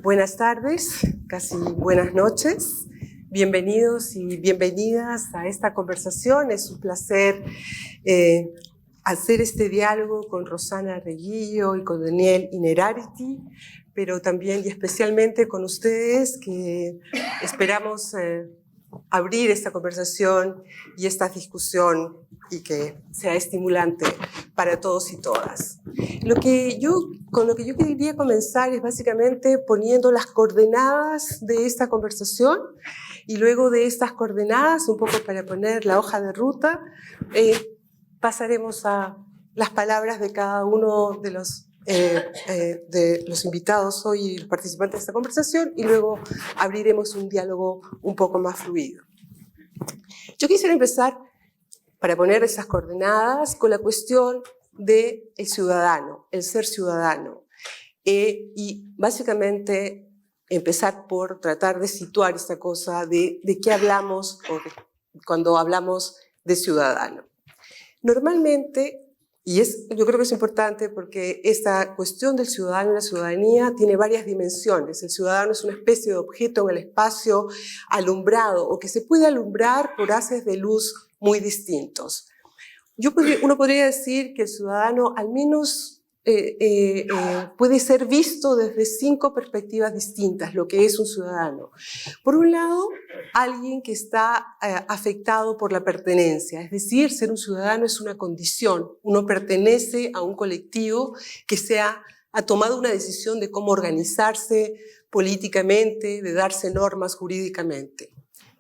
Buenas tardes, casi buenas noches. Bienvenidos y bienvenidas a esta conversación. Es un placer hacer este diálogo con Rosana Reguillo y con Daniel Innerarity, pero también y especialmente con ustedes, que esperamos abrir esta conversación y esta discusión y que sea estimulante para todos y todas. Con lo que yo quería comenzar es básicamente poniendo las coordenadas de esta conversación, y luego de estas coordenadas, un poco para poner la hoja de ruta, pasaremos a las palabras de cada uno de los invitados hoy, los participantes de esta conversación, y luego abriremos un diálogo un poco más fluido. Yo quisiera empezar, para poner esas coordenadas, con la cuestión del ciudadano, el ser ciudadano, y básicamente empezar por tratar de situar esta cosa de qué hablamos cuando hablamos de ciudadano. Normalmente, yo creo que es importante porque esta cuestión del ciudadano y la ciudadanía tiene varias dimensiones. El ciudadano es una especie de objeto en el espacio alumbrado o que se puede alumbrar por haces de luz muy distintos. Uno podría decir que el ciudadano al menos puede ser visto desde 5 perspectivas distintas, lo que es un ciudadano. Por un lado, alguien que está afectado por la pertenencia, es decir, ser un ciudadano es una condición. Uno pertenece a un colectivo que ha tomado una decisión de cómo organizarse políticamente, de darse normas jurídicamente.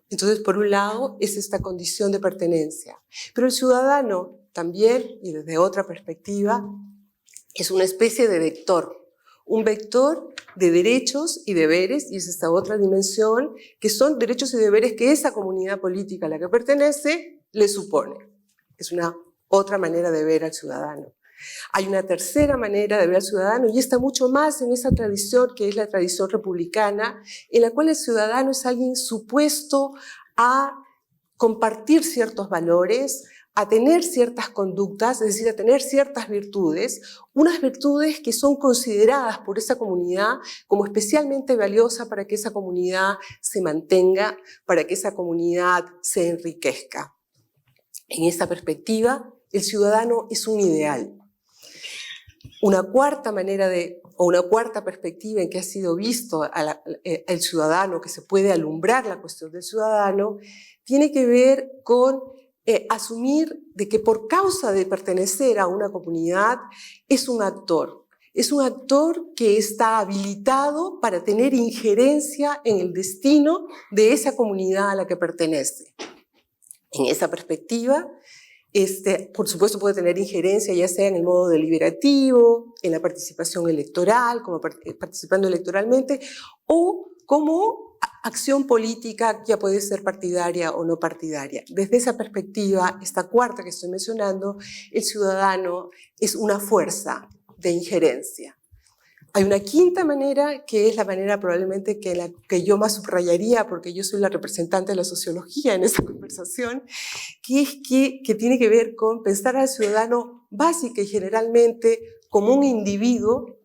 Entonces, por un lado, es esta condición de pertenencia. Pero el ciudadano también, y desde otra perspectiva, es una especie de vector, un vector de derechos y deberes, y es esta otra dimensión, que son derechos y deberes que esa comunidad política a la que pertenece le supone. Es una otra manera de ver al ciudadano. Hay una tercera manera de ver al ciudadano, y está mucho más en esa tradición que es la tradición republicana, en la cual el ciudadano es alguien supuesto a compartir ciertos valores, a tener ciertas conductas, es decir, a tener ciertas virtudes, unas virtudes que son consideradas por esa comunidad como especialmente valiosas para que esa comunidad se mantenga, para que esa comunidad se enriquezca. En esa perspectiva, el ciudadano es un ideal. Una cuarta perspectiva en que ha sido visto el ciudadano, que se puede alumbrar la cuestión del ciudadano, tiene que ver con asumir de que por causa de pertenecer a una comunidad es un actor. Es un actor que está habilitado para tener injerencia en el destino de esa comunidad a la que pertenece. En esa perspectiva, por supuesto puede tener injerencia ya sea en el modo deliberativo, en la participación electoral, como participando electoralmente, o como acción política, ya puede ser partidaria o no partidaria. Desde esa perspectiva, esta cuarta que estoy mencionando, el ciudadano es una fuerza de injerencia. Hay una quinta manera, que es la manera probablemente que yo más subrayaría, porque yo soy la representante de la sociología en esta conversación, que tiene que ver con pensar al ciudadano básica y generalmente como un individuo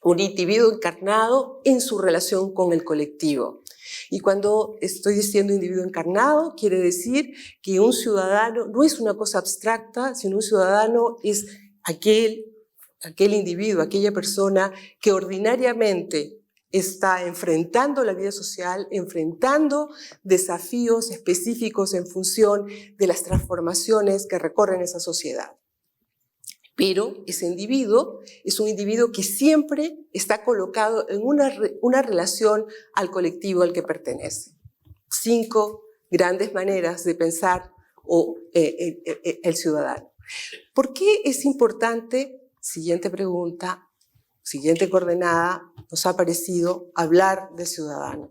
encarnado en su relación con el colectivo. Y cuando estoy diciendo individuo encarnado, quiere decir que un ciudadano no es una cosa abstracta, sino un ciudadano es aquel individuo, aquella persona que ordinariamente está enfrentando la vida social, enfrentando desafíos específicos en función de las transformaciones que recorren esa sociedad. Pero ese individuo es un individuo que siempre está colocado en una relación al colectivo al que pertenece. 5 grandes maneras de pensar el ciudadano. ¿Por qué es importante? Siguiente pregunta, siguiente coordenada, nos ha parecido hablar del ciudadano.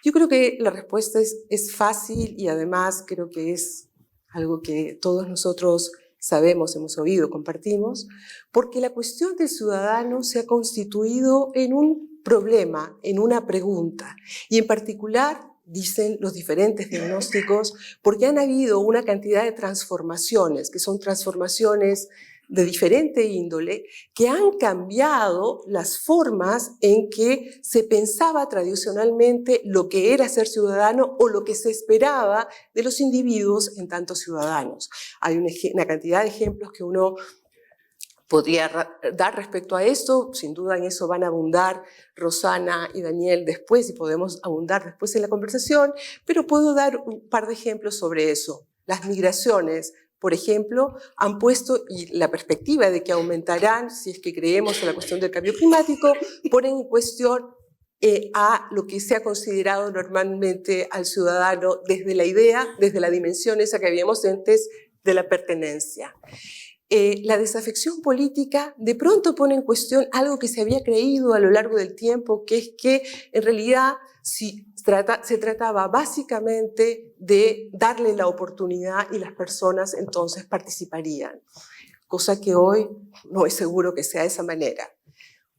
Yo creo que la respuesta es fácil y además creo que es algo que todos nosotros sabemos, hemos oído, compartimos, porque la cuestión del ciudadano se ha constituido en un problema, en una pregunta, y en particular, dicen los diferentes diagnósticos, porque han habido una cantidad de transformaciones, que son transformaciones de diferente índole que han cambiado las formas en que se pensaba tradicionalmente lo que era ser ciudadano o lo que se esperaba de los individuos en tanto ciudadanos. Hay una cantidad de ejemplos que uno podría dar respecto a esto. Sin duda en eso van a abundar Rosana y Daniel después y podemos abundar después en la conversación, pero puedo dar un par de ejemplos sobre eso. Las migraciones, por ejemplo, han puesto, y la perspectiva de que aumentarán si es que creemos en la cuestión del cambio climático, ponen en cuestión a lo que se ha considerado normalmente al ciudadano desde la idea, desde la dimensión esa que habíamos antes de la pertenencia. La desafección política de pronto pone en cuestión algo que se había creído a lo largo del tiempo, que es que en realidad se trataba básicamente de darle la oportunidad y las personas entonces participarían, cosa que hoy no es seguro que sea de esa manera.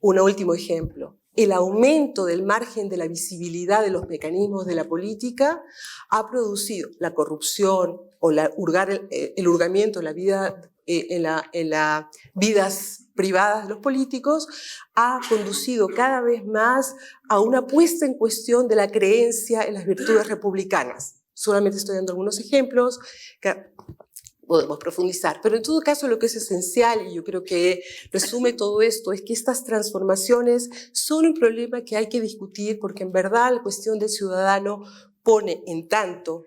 Un último ejemplo. El aumento del margen de la visibilidad de los mecanismos de la política ha producido la corrupción o el hurgamiento de la vida en las vidas privadas de los políticos, ha conducido cada vez más a una puesta en cuestión de la creencia en las virtudes republicanas. Solamente estoy dando algunos ejemplos que podemos profundizar, pero en todo caso lo que es esencial, y yo creo que resume todo esto, es que estas transformaciones son un problema que hay que discutir, porque en verdad la cuestión del ciudadano pone en tanto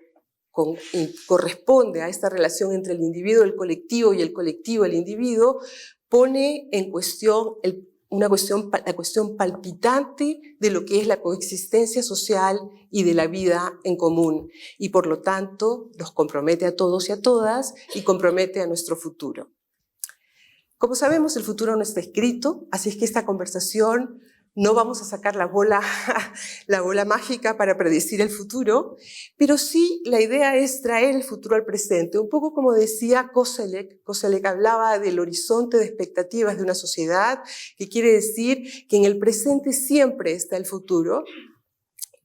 corresponde a esta relación entre el individuo, el colectivo y el colectivo, el individuo, pone en cuestión la cuestión palpitante de lo que es la coexistencia social y de la vida en común, y por lo tanto nos compromete a todos y a todas y compromete a nuestro futuro. Como sabemos, el futuro no está escrito, así es que esta conversación no vamos a sacar la bola mágica para predecir el futuro, pero sí la idea es traer el futuro al presente, un poco como decía Koselleck. Koselleck hablaba del horizonte de expectativas de una sociedad, que quiere decir que en el presente siempre está el futuro,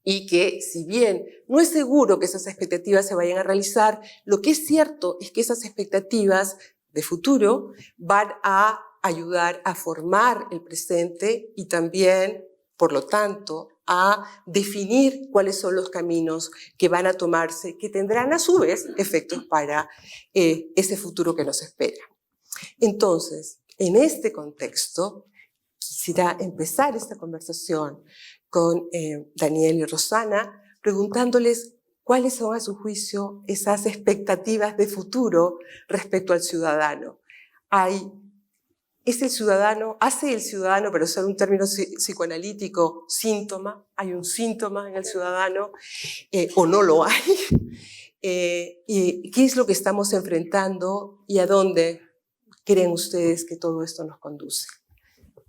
y que si bien no es seguro que esas expectativas se vayan a realizar, lo que es cierto es que esas expectativas de futuro van a ayudar a formar el presente y también, por lo tanto, a definir cuáles son los caminos que van a tomarse, que tendrán a su vez efectos para ese futuro que nos espera. Entonces, en este contexto, quisiera empezar esta conversación con Daniel y Rosana, preguntándoles cuáles son a su juicio esas expectativas de futuro respecto al ciudadano. Hace el ciudadano, pero usar un término psicoanalítico, síntoma, hay un síntoma en el ciudadano, o no lo hay, y qué es lo que estamos enfrentando y a dónde creen ustedes que todo esto nos conduce.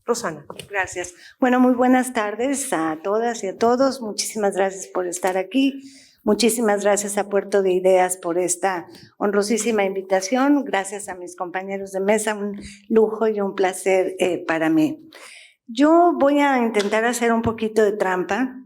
Rosana. Gracias. Bueno, muy buenas tardes a todas y a todos. Muchísimas gracias por estar aquí. Muchísimas gracias a Puerto de Ideas por esta honrosísima invitación. Gracias a mis compañeros de mesa, un lujo y un placer para mí. Yo voy a intentar hacer un poquito de trampa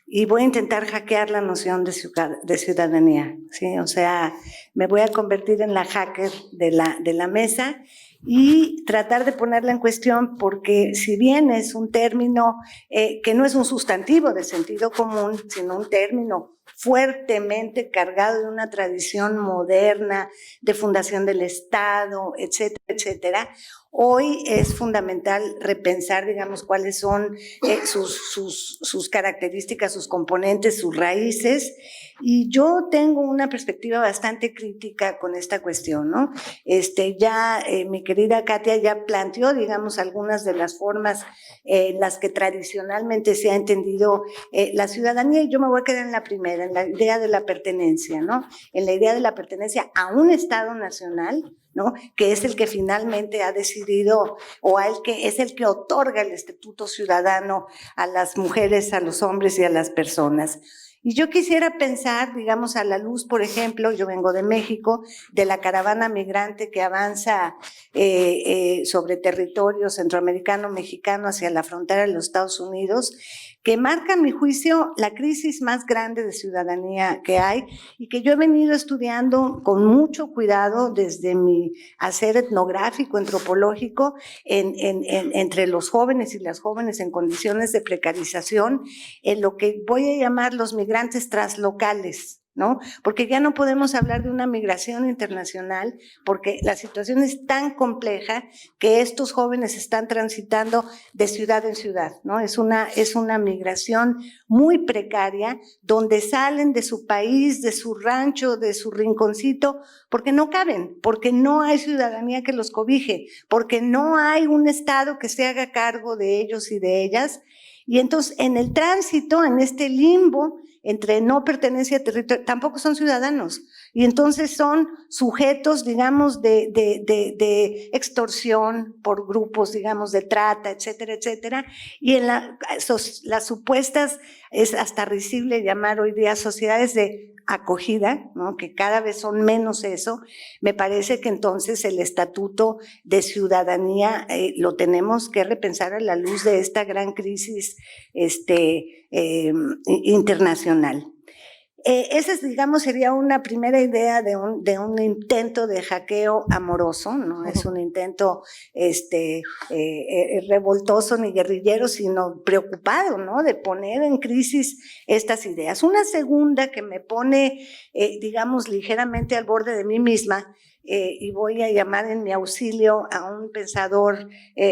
y voy a intentar hackear la noción de ciudadanía, ¿sí? O sea, me voy a convertir en la hacker de la mesa y tratar de ponerla en cuestión, porque si bien es un término que no es un sustantivo de sentido común, sino un término fuertemente cargado de una tradición moderna de fundación del Estado, etcétera, etcétera, hoy es fundamental repensar, digamos, cuáles son sus características, sus componentes, sus raíces. Y yo tengo una perspectiva bastante crítica con esta cuestión, ¿no? Mi querida Katia ya planteó, digamos, algunas de las formas en las que tradicionalmente se ha entendido la ciudadanía, y yo me voy a quedar en la primera, en la idea de la pertenencia, ¿no? En la idea de la pertenencia a un Estado nacional, ¿no? Que es el que finalmente ha decidido, o es el que otorga el estatuto ciudadano a las mujeres, a los hombres y a las personas. Y yo quisiera pensar, digamos, a la luz, por ejemplo, yo vengo de México, de la caravana migrante que avanza sobre territorio centroamericano, mexicano, hacia la frontera de los Estados Unidos, que marca, a mi juicio, la crisis más grande de ciudadanía que hay y que yo he venido estudiando con mucho cuidado desde mi hacer etnográfico, antropológico, entre los jóvenes y las jóvenes en condiciones de precarización, en lo que voy a llamar los migrantes translocales, ¿no? Porque ya no podemos hablar de una migración internacional, porque la situación es tan compleja que estos jóvenes están transitando de ciudad en ciudad, ¿no? Es una migración muy precaria, donde salen de su país, de su rancho, de su rinconcito, porque no caben, porque no hay ciudadanía que los cobije, porque no hay un Estado que se haga cargo de ellos y de ellas. Y entonces, en el tránsito, en este limbo entre no pertenencia a territorio, tampoco son ciudadanos. Y entonces son sujetos, digamos, de extorsión por grupos, digamos, de trata, etcétera, etcétera. Y en las supuestas, es hasta risible llamar hoy día sociedades de acogida, ¿no? Que cada vez son menos eso. Me parece que entonces el estatuto de ciudadanía lo tenemos que repensar a la luz de esta gran crisis internacional. Esa, digamos, sería una primera idea de un intento de hackeo amoroso, no es un intento revoltoso ni guerrillero, sino preocupado, ¿no? De poner en crisis estas ideas. Una segunda que me pone, digamos, ligeramente al borde de mí misma, y voy a llamar en mi auxilio a un pensador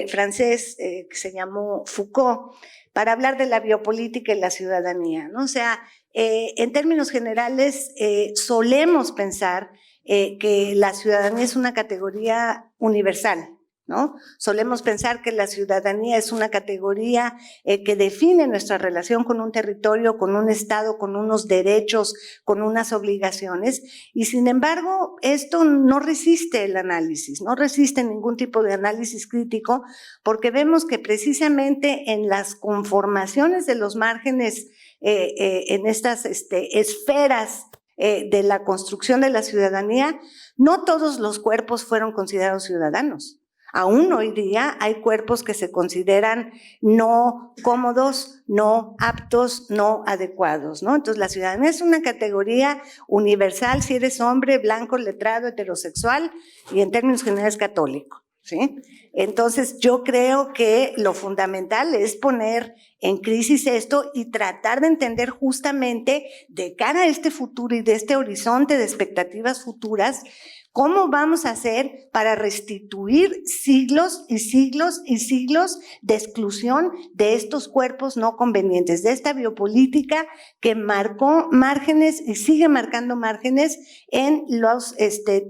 francés que se llamó Foucault, para hablar de la biopolítica y la ciudadanía, ¿no? O sea, en términos generales, solemos pensar que la ciudadanía es una categoría universal, ¿no? Solemos pensar que la ciudadanía es una categoría que define nuestra relación con un territorio, con un Estado, con unos derechos, con unas obligaciones, y sin embargo esto no resiste el análisis, no resiste ningún tipo de análisis crítico, porque vemos que precisamente en las conformaciones de los márgenes, en estas esferas de la construcción de la ciudadanía, no todos los cuerpos fueron considerados ciudadanos. Aún hoy día hay cuerpos que se consideran no cómodos, no aptos, no adecuados, ¿no? Entonces la ciudadanía es una categoría universal si eres hombre, blanco, letrado, heterosexual y en términos generales católico, ¿sí? Entonces yo creo que lo fundamental es poner en crisis esto y tratar de entender justamente de cara a este futuro y de este horizonte de expectativas futuras, ¿cómo vamos a hacer para restituir siglos y siglos y siglos de exclusión de estos cuerpos no convenientes, de esta biopolítica que marcó márgenes y sigue marcando márgenes en los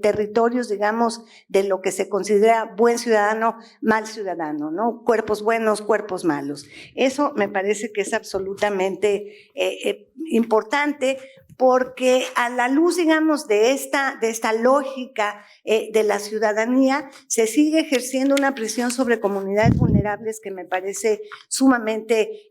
territorios, digamos, de lo que se considera buen ciudadano, mal ciudadano, ¿no? Cuerpos buenos, cuerpos malos. Eso me parece que es absolutamente importante, porque a la luz, digamos, de esta lógica de la ciudadanía, se sigue ejerciendo una presión sobre comunidades vulnerables que me parece sumamente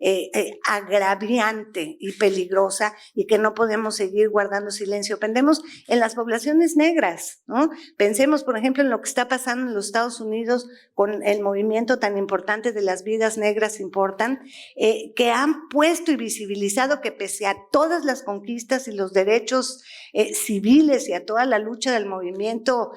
agraviante y peligrosa, y que no podemos seguir guardando silencio. Pensemos en las poblaciones negras, ¿no? Pensemos, por ejemplo, en lo que está pasando en los Estados Unidos con el movimiento tan importante de las vidas negras importan, que han puesto y visibilizado que pese a todas las conquistas y los derechos civiles y a toda la lucha del movimiento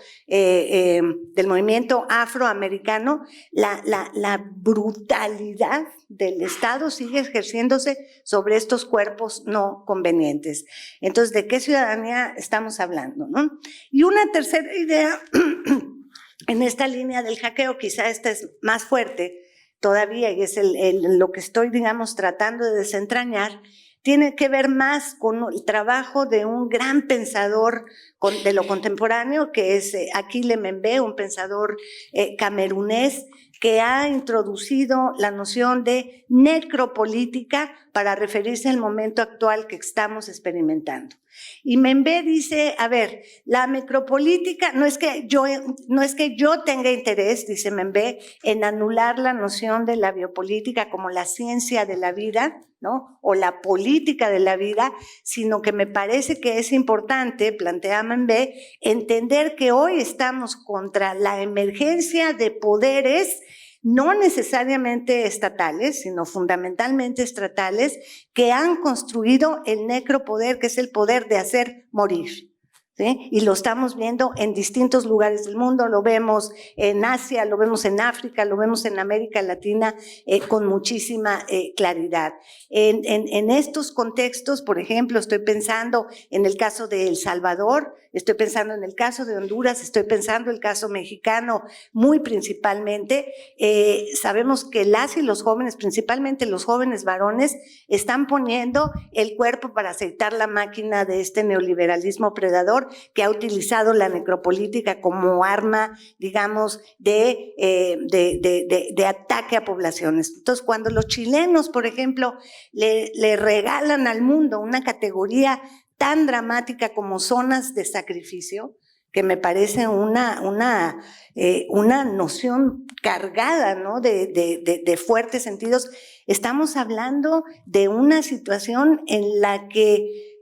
afroamericano, la brutalidad del Estado sigue ejerciéndose sobre estos cuerpos no convenientes. Entonces, ¿de qué ciudadanía estamos hablando, no? Y una tercera idea en esta línea del hackeo, quizá esta es más fuerte todavía, y es lo que estoy, digamos, tratando de desentrañar, tiene que ver más con el trabajo de un gran pensador de lo contemporáneo, que es Achille Mbembe, un pensador camerunés, que ha introducido la noción de necropolítica para referirse al momento actual que estamos experimentando. Y Mbembe dice, a ver, la necropolítica, no es que yo tenga interés, dice Mbembe, en anular la noción de la biopolítica como la ciencia de la vida, ¿no? O la política de la vida, sino que me parece que es importante, plantea Mbembe, entender que hoy estamos contra la emergencia de poderes no necesariamente estatales, sino fundamentalmente estatales, que han construido el necropoder, que es el poder de hacer morir. ¿Sí? Y lo estamos viendo en distintos lugares del mundo, lo vemos en Asia, lo vemos en África, lo vemos en América Latina con muchísima claridad. En estos contextos, por ejemplo, estoy pensando en el caso de El Salvador, estoy pensando en el caso de Honduras, estoy pensando en el caso mexicano muy principalmente. Sabemos que las y los jóvenes, principalmente los jóvenes varones, están poniendo el cuerpo para aceitar la máquina de este neoliberalismo predador que ha utilizado la necropolítica como arma, digamos, de ataque a poblaciones. Entonces, cuando los chilenos, por ejemplo, le regalan al mundo una categoría tan dramática como zonas de sacrificio, que me parece una noción cargada, ¿no? de fuertes sentidos, estamos hablando de una situación en la que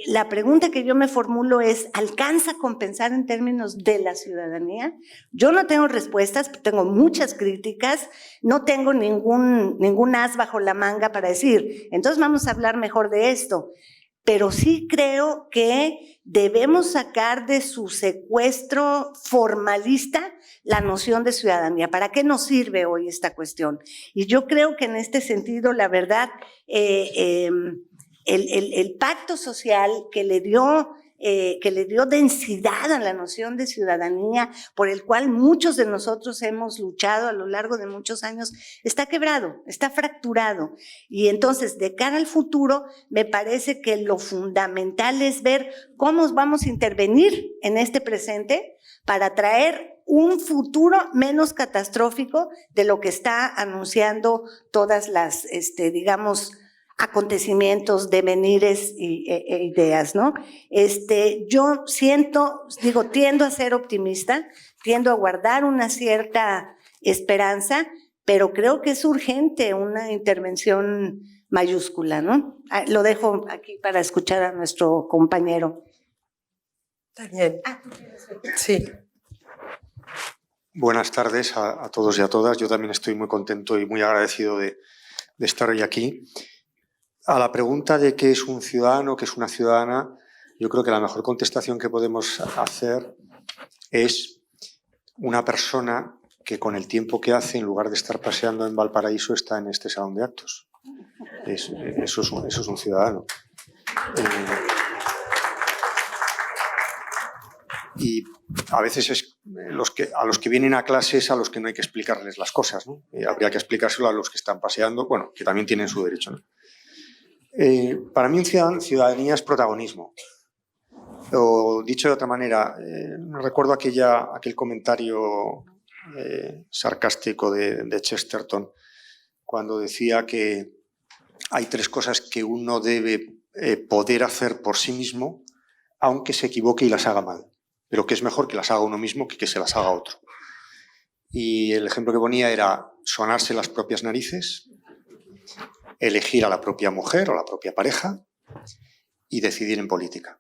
la pregunta que yo me formulo es, ¿alcanza a compensar en términos de la ciudadanía? Yo no tengo respuestas, tengo muchas críticas, no tengo ningún as bajo la manga para decir, entonces vamos a hablar mejor de esto. Pero sí creo que debemos sacar de su secuestro formalista la noción de ciudadanía. ¿Para qué nos sirve hoy esta cuestión? Y yo creo que en este sentido, la verdad, el pacto social que le dio densidad a la noción de ciudadanía, por el cual muchos de nosotros hemos luchado a lo largo de muchos años, está quebrado, está fracturado. Y entonces, de cara al futuro, me parece que lo fundamental es ver cómo vamos a intervenir en este presente para traer un futuro menos catastrófico de lo que está anunciando todas las, digamos, acontecimientos, devenires e ideas, ¿no? Yo tiendo a ser optimista, tiendo a guardar una cierta esperanza, pero creo que es urgente una intervención mayúscula, ¿no? Lo dejo aquí para escuchar a nuestro compañero. Daniel. Sí. Buenas tardes a todos y a todas. Yo también estoy muy contento y muy agradecido de estar hoy aquí. A la pregunta de qué es un ciudadano, qué es una ciudadana, yo creo que la mejor contestación que podemos hacer es una persona que con el tiempo que hace, en lugar de estar paseando en Valparaíso, está en este salón de actos. Eso es un ciudadano. Y a veces es a los que vienen a clases a los que no hay que explicarles las cosas, ¿no? Habría que explicárselo a los que están paseando, bueno, que también tienen su derecho, ¿no? Para mí ciudadanía es protagonismo. O dicho de otra manera, recuerdo aquel comentario sarcástico de Chesterton cuando decía que hay 3 cosas que uno debe poder hacer por sí mismo, aunque se equivoque y las haga mal, pero que es mejor que las haga uno mismo que se las haga otro. Y el ejemplo que ponía era sonarse las propias narices, elegir a la propia mujer o la propia pareja y decidir en política.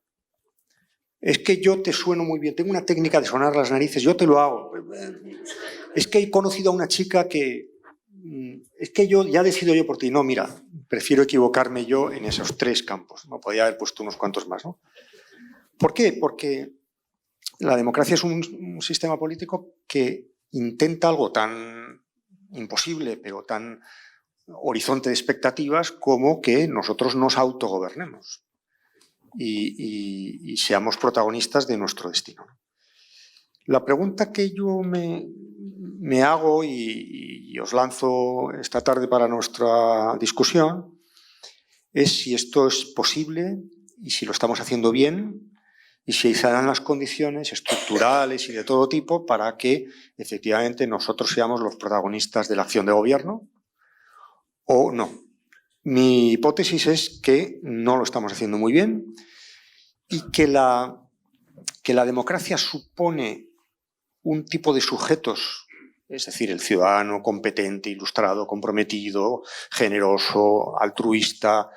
Es que yo te sueno muy bien, tengo una técnica de sonar las narices, yo te lo hago. Es que he conocido a una chica que... Es que yo ya decido yo por ti. No, mira, prefiero equivocarme yo en esos 3 campos. No podía haber puesto unos cuantos más, ¿no? ¿Por qué? Porque la democracia es un sistema político que intenta algo tan imposible, pero tan horizonte de expectativas, como que nosotros nos autogobernemos y seamos protagonistas de nuestro destino. La pregunta que yo me hago y os lanzo esta tarde para nuestra discusión es si esto es posible y si lo estamos haciendo bien y si se dan las condiciones estructurales y de todo tipo para que efectivamente nosotros seamos los protagonistas de la acción de gobierno o no. Mi hipótesis es que no lo estamos haciendo muy bien y que la democracia supone un tipo de sujetos, es decir, el ciudadano competente, ilustrado, comprometido, generoso, altruista,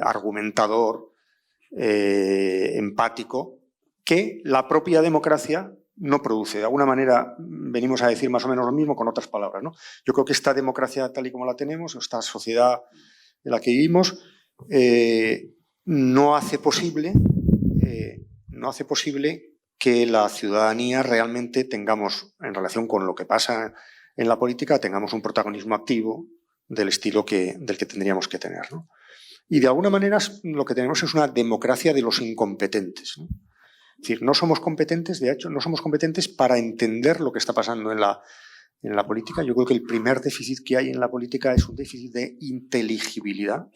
argumentador, empático, que la propia democracia no produce. De alguna manera venimos a decir más o menos lo mismo con otras palabras, ¿no? Yo creo que esta democracia tal y como la tenemos, esta sociedad en la que vivimos, no hace posible que la ciudadanía realmente tengamos, en relación con lo que pasa en la política, tengamos un protagonismo activo del estilo del que tendríamos que tener, ¿no? Y de alguna manera lo que tenemos es una democracia de los incompetentes, ¿no? Es decir, no somos competentes, de hecho, no somos competentes para entender lo que está pasando en la política. Yo creo que el primer déficit que hay en la política es un déficit de inteligibilidad.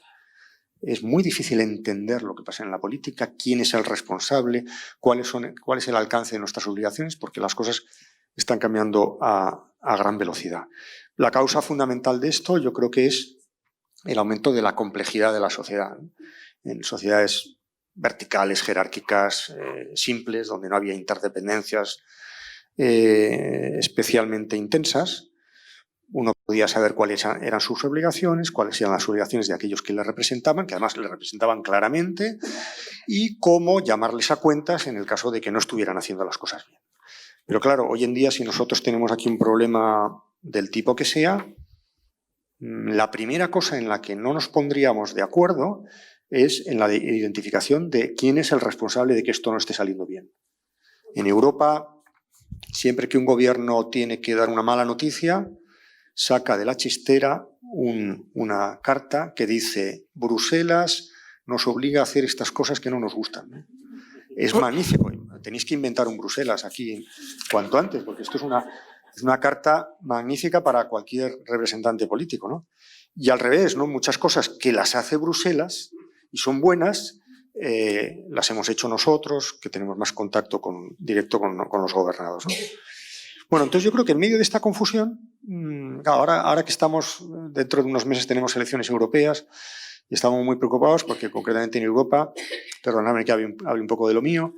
Es muy difícil entender lo que pasa en la política, quién es el responsable, cuál es el alcance de nuestras obligaciones, porque las cosas están cambiando a gran velocidad. La causa fundamental de esto yo creo que es el aumento de la complejidad de la sociedad. En sociedades verticales, jerárquicas, simples, donde no había interdependencias especialmente intensas, uno podía saber cuáles eran sus obligaciones, cuáles eran las obligaciones de aquellos que le representaban, que además le representaban claramente, y cómo llamarles a cuentas en el caso de que no estuvieran haciendo las cosas bien. Pero claro, hoy en día, si nosotros tenemos aquí un problema del tipo que sea, la primera cosa en la que no nos pondríamos de acuerdo es en la identificación de quién es el responsable de que esto no esté saliendo bien. En Europa, siempre que un gobierno tiene que dar una mala noticia, saca de la chistera una carta que dice: Bruselas nos obliga a hacer estas cosas que no nos gustan, ¿no? Es magnífico. Tenéis que inventar un Bruselas aquí cuanto antes, porque esto es una carta magnífica para cualquier representante político, ¿no? Y al revés, ¿no? Muchas cosas que las hace Bruselas y son buenas, las hemos hecho nosotros, que tenemos más contacto directo con los gobernados, ¿no? Bueno, entonces yo creo que en medio de esta confusión, ahora que estamos, dentro de unos meses tenemos elecciones europeas y estamos muy preocupados porque concretamente en Europa, perdonadme que hable un poco de lo mío,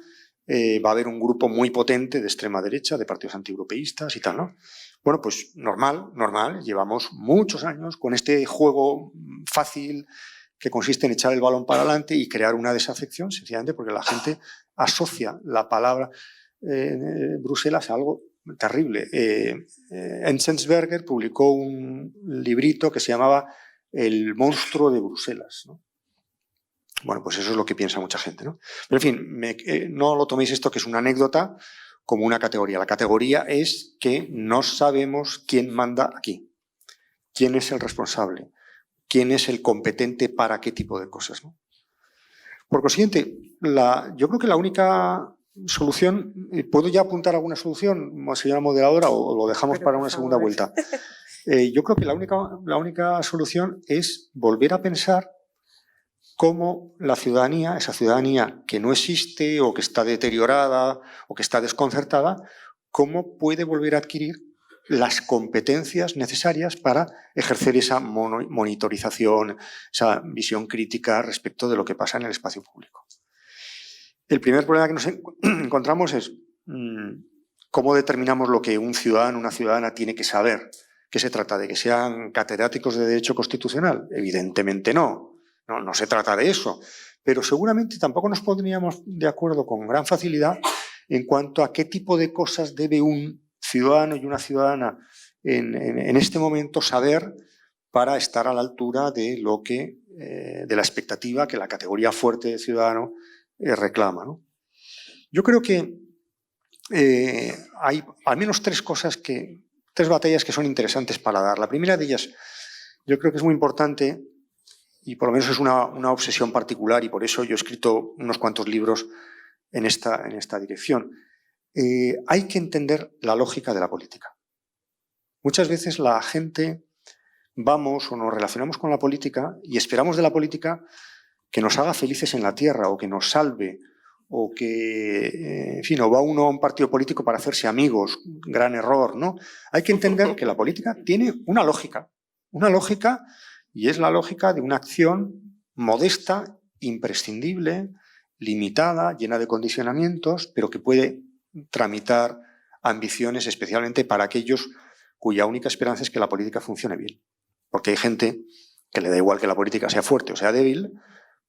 va a haber un grupo muy potente de extrema derecha, de partidos antieuropeístas y tal, ¿no? Bueno, pues normal, llevamos muchos años con este juego fácil que consiste en echar el balón para adelante y crear una desafección, sencillamente porque la gente asocia la palabra Bruselas a algo terrible. Enzensberger publicó un librito que se llamaba El monstruo de Bruselas, ¿no? Bueno, pues eso es lo que piensa mucha gente, ¿no? Pero en fin, no lo toméis esto que es una anécdota como una categoría. La categoría es que no sabemos quién manda aquí, quién es el responsable, quién es el competente para qué tipo de cosas, ¿no? Por consiguiente, yo creo que la única solución, ¿puedo ya apuntar alguna solución, señora moderadora, o lo dejamos para una segunda vuelta? Yo creo que la única solución es volver a pensar cómo la ciudadanía, esa ciudadanía que no existe o que está deteriorada o que está desconcertada, cómo puede volver a adquirir las competencias necesarias para ejercer esa monitorización, esa visión crítica respecto de lo que pasa en el espacio público. El primer problema que nos encontramos es cómo determinamos lo que un ciudadano, una ciudadana tiene que saber. ¿Qué se trata? ¿De que sean catedráticos de Derecho Constitucional? Evidentemente no. No se trata de eso. Pero seguramente tampoco nos pondríamos de acuerdo con gran facilidad en cuanto a qué tipo de cosas debe un ciudadano y una ciudadana en este momento saber para estar a la altura de de la expectativa que la categoría fuerte de ciudadano reclama, ¿no? Yo creo que hay al menos tres batallas que son interesantes para dar. La primera de ellas, yo creo que es muy importante y por lo menos es una obsesión particular y por eso yo he escrito unos cuantos libros en esta dirección. Hay que entender la lógica de la política. Muchas veces la gente vamos o nos relacionamos con la política y esperamos de la política que nos haga felices en la tierra o que nos salve o que, en fin, o va uno a un partido político para hacerse amigos. Gran error, ¿no? Hay que entender que la política tiene una lógica y es la lógica de una acción modesta, imprescindible, limitada, llena de condicionamientos, pero que puede tramitar ambiciones especialmente para aquellos cuya única esperanza es que la política funcione bien. Porque hay gente que le da igual que la política sea fuerte o sea débil,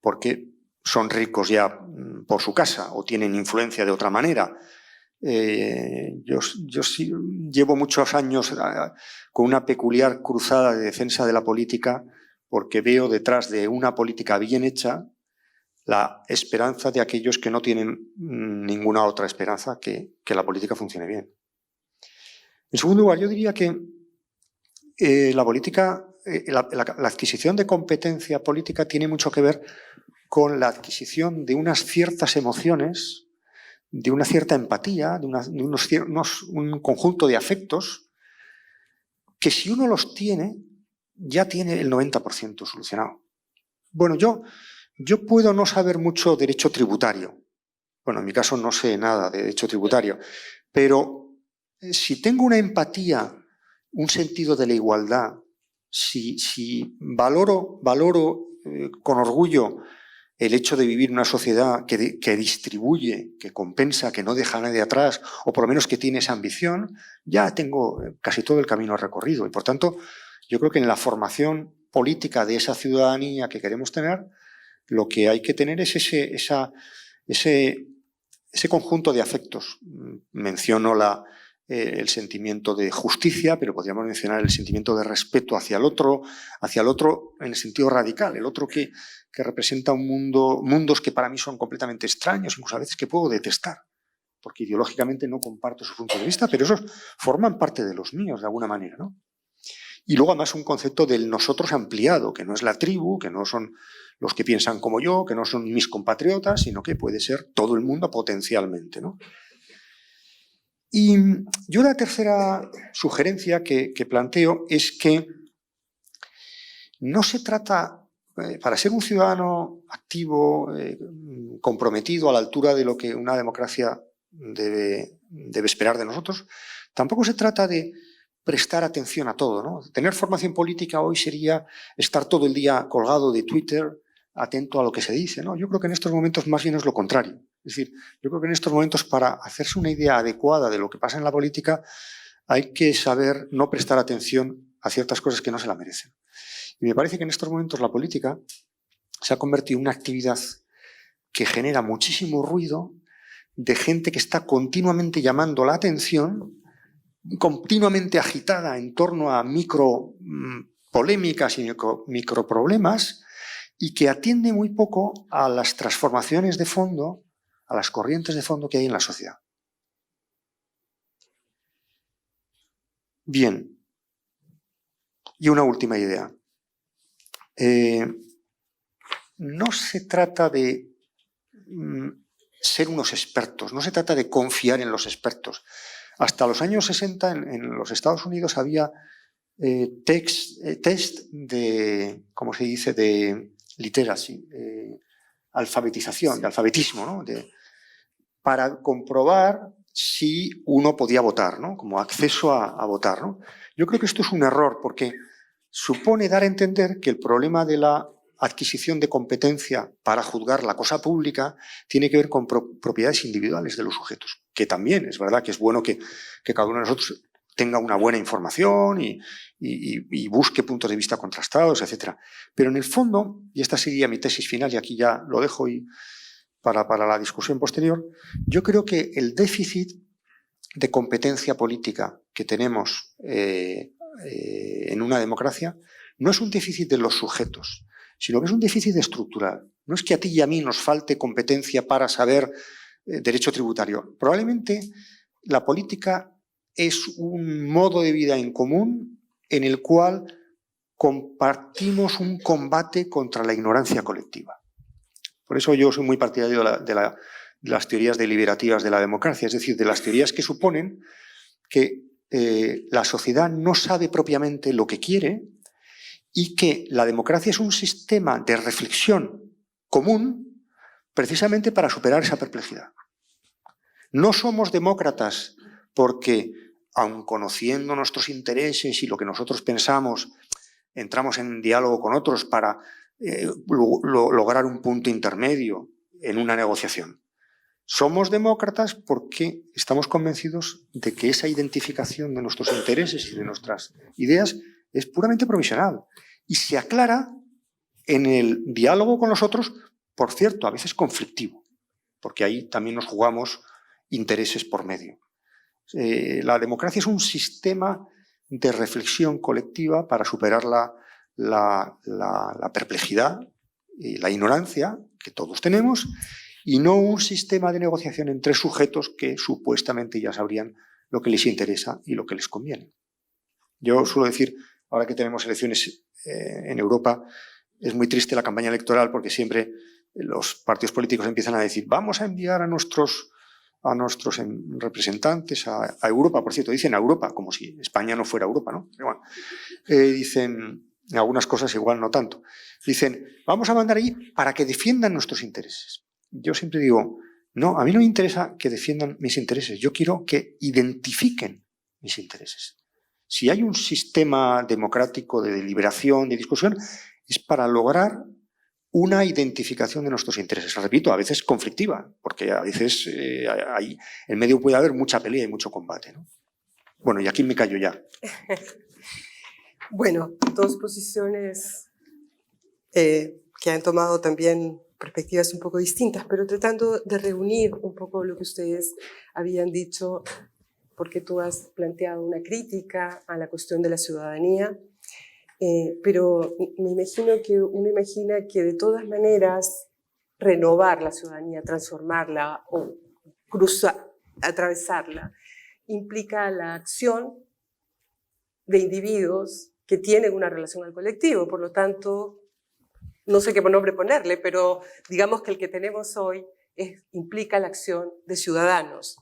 porque son ricos ya por su casa o tienen influencia de otra manera. Yo sí llevo muchos años con una peculiar cruzada de defensa de la política, porque veo detrás de una política bien hecha la esperanza de aquellos que no tienen ninguna otra esperanza que la política funcione bien. En segundo lugar, yo diría que la política, la adquisición de competencia política tiene mucho que ver con la adquisición de unas ciertas emociones, de una cierta empatía, de un conjunto de afectos que, si uno los tiene, ya tiene el 90% solucionado. Bueno, yo puedo no saber mucho derecho tributario. Bueno, en mi caso no sé nada de derecho tributario, pero si tengo una empatía, un sentido de la igualdad, si valoro con orgullo el hecho de vivir en una sociedad que distribuye, que compensa, que no deja a nadie atrás, o por lo menos que tiene esa ambición, ya tengo casi todo el camino recorrido. Y por tanto, yo creo que en la formación política de esa ciudadanía que queremos tener, lo que hay que tener es ese conjunto de afectos. Menciono el sentimiento de justicia, pero podríamos mencionar el sentimiento de respeto hacia el otro en el sentido radical, el otro que representa mundos que para mí son completamente extraños, incluso a veces que puedo detestar, porque ideológicamente no comparto su punto de vista, pero esos forman parte de los míos de alguna manera, ¿no? Y luego además un concepto del nosotros ampliado, que no es la tribu, que no son los que piensan como yo, que no son mis compatriotas, sino que puede ser todo el mundo potencialmente, ¿no? Y yo la tercera sugerencia que planteo es que no se trata, para ser un ciudadano activo, comprometido a la altura de lo que una democracia debe esperar de nosotros, tampoco se trata de prestar atención a todo, ¿no? Tener formación política hoy sería estar todo el día colgado de Twitter, atento a lo que se dice, ¿no? Yo creo que en estos momentos más bien es lo contrario. Es decir, yo creo que en estos momentos, para hacerse una idea adecuada de lo que pasa en la política, hay que saber no prestar atención a ciertas cosas que no se la merecen. Y me parece que en estos momentos la política se ha convertido en una actividad que genera muchísimo ruido, de gente que está continuamente llamando la atención, continuamente agitada en torno a micro polémicas y micro problemas, y que atiende muy poco a las transformaciones de fondo, a las corrientes de fondo que hay en la sociedad. Bien. Y una última idea. No se trata de ser unos expertos, no se trata de confiar en los expertos. Hasta los años 60 en los Estados Unidos había test de, ¿cómo se dice?, de literacy, alfabetización, de alfabetismo, ¿no? Para comprobar si uno podía votar, ¿no? Como acceso a votar, ¿no? Yo creo que esto es un error, porque supone dar a entender que el problema de la adquisición de competencia para juzgar la cosa pública tiene que ver con propiedades individuales de los sujetos, que también es verdad que es bueno que cada uno de nosotros tenga una buena información y busque puntos de vista contrastados, etc. Pero en el fondo, y esta sería mi tesis final, y aquí ya lo dejo para la discusión posterior, yo creo que el déficit de competencia política que tenemos en una democracia no es un déficit de los sujetos, sino que es un déficit estructural. No es que a ti y a mí nos falte competencia para saber derecho tributario. Probablemente la política es un modo de vida en común en el cual compartimos un combate contra la ignorancia colectiva. Por eso yo soy muy partidario de las teorías deliberativas de la democracia, es decir, de las teorías que suponen que la sociedad no sabe propiamente lo que quiere y que la democracia es un sistema de reflexión común precisamente para superar esa perplejidad. No somos demócratas porque, aun conociendo nuestros intereses y lo que nosotros pensamos, entramos en diálogo con otros para lograr un punto intermedio en una negociación. Somos demócratas porque estamos convencidos de que esa identificación de nuestros intereses y de nuestras ideas es puramente provisional y se aclara en el diálogo con los otros, por cierto, a veces conflictivo, porque ahí también nos jugamos intereses por medio. La democracia es un sistema de reflexión colectiva para superar la perplejidad y la ignorancia que todos tenemos, y no un sistema de negociación entre sujetos que supuestamente ya sabrían lo que les interesa y lo que les conviene. Yo suelo decir, ahora que tenemos elecciones en Europa, es muy triste la campaña electoral porque siempre los partidos políticos empiezan a decir vamos a enviar a nuestros representantes a Europa. Por cierto, dicen a Europa, como si España no fuera Europa, ¿no? Pero bueno, dicen algunas cosas igual no tanto. Dicen, vamos a mandar allí para que defiendan nuestros intereses. Yo siempre digo, no, a mí no me interesa que defiendan mis intereses, yo quiero que identifiquen mis intereses. Si hay un sistema democrático de deliberación, de discusión, es para lograr una identificación de nuestros intereses. Repito, a veces conflictiva, porque a veces en medio puede haber mucha pelea y mucho combate, ¿no? Bueno, y aquí me callo ya. Bueno, dos posiciones que han tomado también perspectivas un poco distintas, pero tratando de reunir un poco lo que ustedes habían dicho, porque tú has planteado una crítica a la cuestión de la ciudadanía, pero me imagino que uno imagina que de todas maneras renovar la ciudadanía, transformarla o atravesarla, implica la acción de individuos que tienen una relación al colectivo. Por lo tanto, no sé qué nombre ponerle, pero digamos que el que tenemos hoy implica la acción de ciudadanos.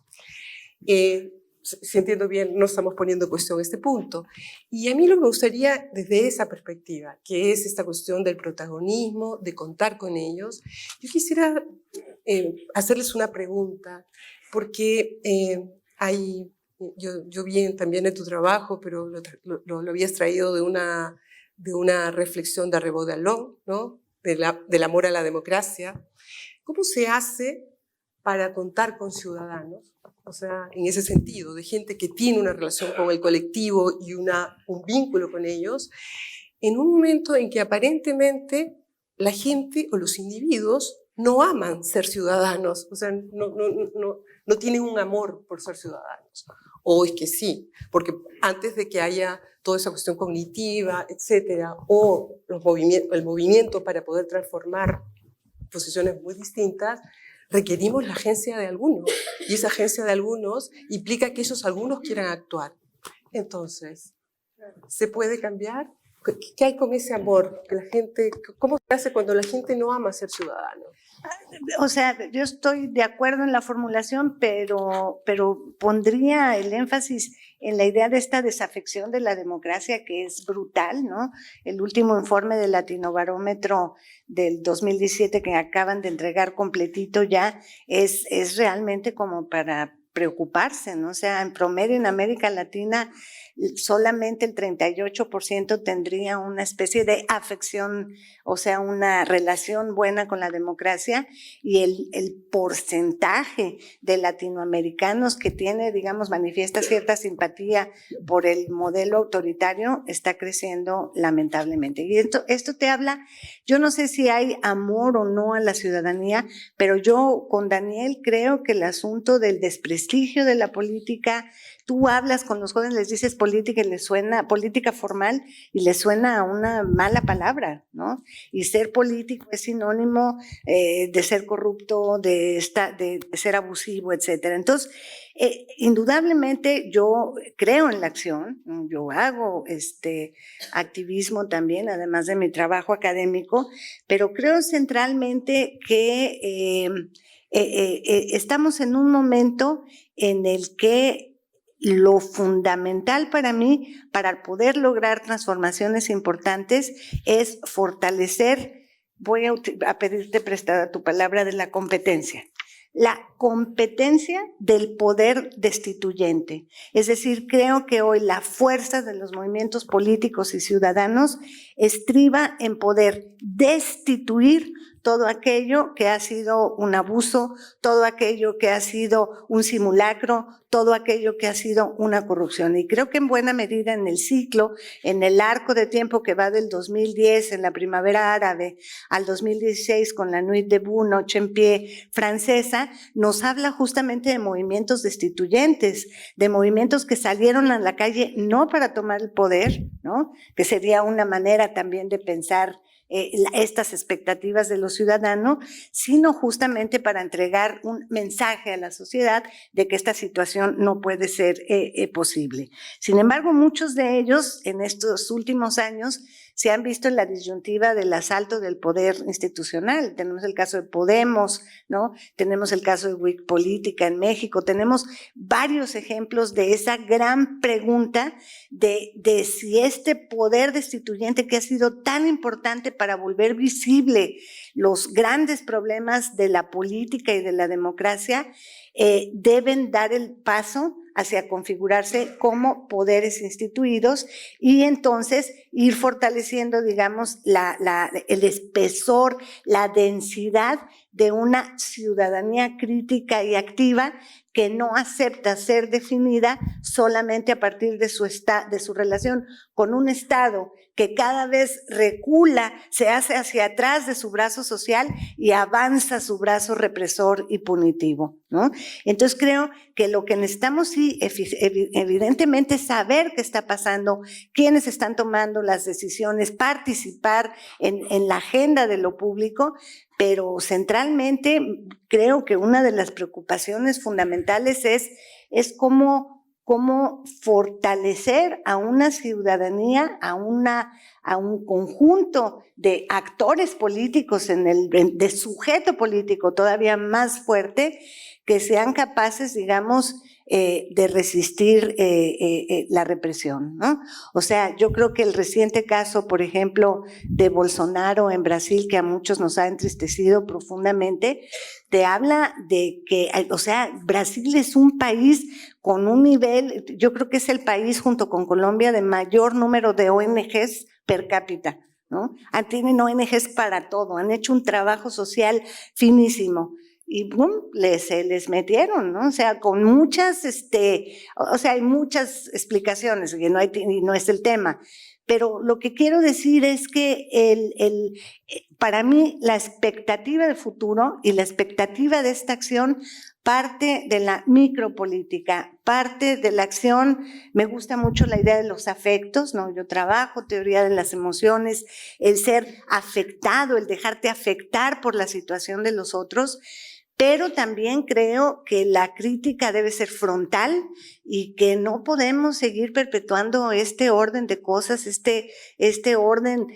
Si entiendo bien, no estamos poniendo en cuestión este punto. Y a mí lo que me gustaría desde esa perspectiva, que es esta cuestión del protagonismo, de contar con ellos, yo quisiera hacerles una pregunta, porque yo vi también en tu trabajo, pero lo habías traído de una reflexión de Rebord Allon, ¿no? Del amor a la democracia. ¿Cómo se hace para contar con ciudadanos? O sea, en ese sentido, de gente que tiene una relación con el colectivo y un vínculo con ellos, en un momento en que aparentemente la gente o los individuos no aman ser ciudadanos, o sea, no tienen un amor por ser ciudadanos. O es que sí, porque antes de que haya toda esa cuestión cognitiva, etcétera, o el movimiento para poder transformar posiciones muy distintas, requerimos la agencia de algunos, y esa agencia de algunos implica que esos algunos quieran actuar. Entonces, ¿se puede cambiar? ¿Qué hay con ese amor? ¿Cómo se hace cuando la gente no ama ser ciudadano? O sea, yo estoy de acuerdo en la formulación, pero pondría el énfasis en la idea de esta desafección de la democracia que es brutal, ¿no? El último informe del Latinobarómetro del 2017 que acaban de entregar completito ya es realmente como para preocuparse, ¿no? O sea, en promedio en América Latina solamente el 38% tendría una especie de afección, o sea, una relación buena con la democracia, y el porcentaje de latinoamericanos que tiene, digamos, manifiesta cierta simpatía por el modelo autoritario está creciendo lamentablemente. Y esto te habla, yo no sé si hay amor o no a la ciudadanía, pero yo con Daniel creo que el asunto del desprestigio de la política, tú hablas con los jóvenes, les dices política y les suena política formal y les suena a una mala palabra, ¿no? Y ser político es sinónimo de ser corrupto, de ser abusivo, etcétera. Entonces, indudablemente yo creo en la acción, yo hago activismo también, además de mi trabajo académico, pero creo centralmente que estamos en un momento en el que lo fundamental para mí, para poder lograr transformaciones importantes, es fortalecer, voy a pedirte prestada tu palabra, de la competencia. La competencia del poder destituyente. Es decir, creo que hoy la fuerza de los movimientos políticos y ciudadanos estriba en poder destituir todo aquello que ha sido un abuso, todo aquello que ha sido un simulacro, todo aquello que ha sido una corrupción. Y creo que en buena medida en el ciclo, en el arco de tiempo que va del 2010, en la primavera árabe, al 2016 con la Nuit debout, Noche en Pie francesa, nos habla justamente de movimientos destituyentes, de movimientos que salieron a la calle no para tomar el poder, ¿no? Que sería una manera también de pensar estas expectativas de los ciudadanos, sino justamente para entregar un mensaje a la sociedad de que esta situación no puede ser posible. Sin embargo, muchos de ellos en estos últimos años se han visto en la disyuntiva del asalto del poder institucional. Tenemos el caso de Podemos, ¿no? Tenemos el caso de WIC Política en México, tenemos varios ejemplos de esa gran pregunta de si este poder destituyente que ha sido tan importante para volver visible los grandes problemas de la política y de la democracia, deben dar el paso hacia configurarse como poderes instituidos y entonces ir fortaleciendo, digamos, el espesor, la densidad de una ciudadanía crítica y activa que no acepta ser definida solamente a partir de su relación con un Estado que cada vez recula, se hace hacia atrás de su brazo social y avanza su brazo represor y punitivo, ¿no? Entonces creo que lo que necesitamos sí, evidentemente, es saber qué está pasando, quiénes están tomando las decisiones, participar en la agenda de lo público, pero centralmente creo que una de las preocupaciones fundamentales es cómo fortalecer a una ciudadanía, a un conjunto de actores políticos de sujeto político todavía más fuerte, que sean capaces, digamos, de resistir la represión, ¿no? O sea, yo creo que el reciente caso, por ejemplo, de Bolsonaro en Brasil, que a muchos nos ha entristecido profundamente, te habla de que, o sea, Brasil es un país con un nivel, yo creo que es el país junto con Colombia de mayor número de ONGs per cápita, ¿no? Tienen ONGs para todo, han hecho un trabajo social finísimo. Y boom, se les metieron, ¿no? O sea, con muchas, o sea, hay muchas explicaciones, que no es el tema. Pero lo que quiero decir es que para mí la expectativa de futuro y la expectativa de esta acción parte de la micropolítica, parte de la acción. Me gusta mucho la idea de los afectos, ¿no? Yo trabajo teoría de las emociones, el ser afectado, el dejarte afectar por la situación de los otros. Pero también creo que la crítica debe ser frontal y que no podemos seguir perpetuando este orden de cosas, este orden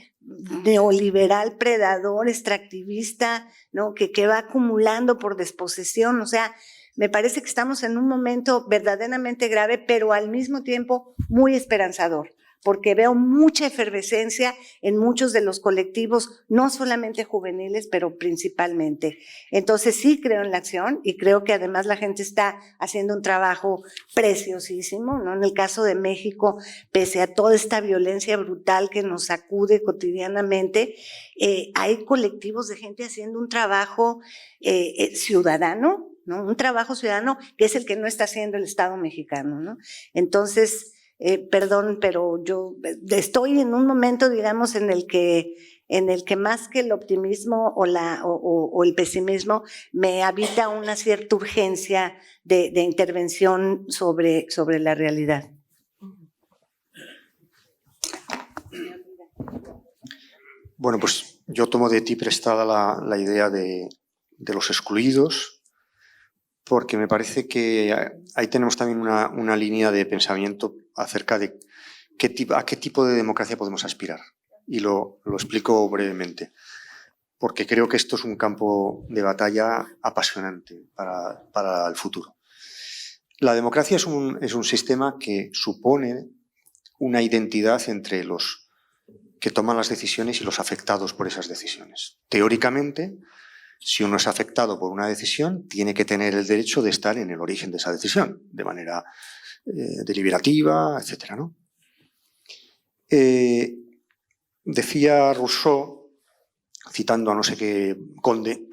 neoliberal, predador, extractivista, ¿no? que va acumulando por desposesión. O sea, me parece que estamos en un momento verdaderamente grave, pero al mismo tiempo muy esperanzador, porque veo mucha efervescencia en muchos de los colectivos, no solamente juveniles, pero principalmente. Entonces sí creo en la acción y creo que además la gente está haciendo un trabajo preciosísimo, ¿no? En el caso de México, pese a toda esta violencia brutal que nos sacude cotidianamente, hay colectivos de gente haciendo un trabajo ciudadano, ¿no? Un trabajo ciudadano que es el que no está haciendo el Estado mexicano, ¿no? Entonces, perdón, pero yo estoy en un momento, digamos, en el que más que el optimismo o el pesimismo, me habita una cierta urgencia de intervención sobre la realidad. Bueno, pues yo tomo de ti prestada la idea de los excluidos, porque me parece que ahí tenemos también una línea de pensamiento acerca de a qué tipo de democracia podemos aspirar. Y lo explico brevemente, porque creo que esto es un campo de batalla apasionante para el futuro. La democracia es un sistema que supone una identidad entre los que toman las decisiones y los afectados por esas decisiones. Teóricamente, si uno es afectado por una decisión, tiene que tener el derecho de estar en el origen de esa decisión, de manera deliberativa, etc., ¿no? Decía Rousseau citando a no sé qué conde,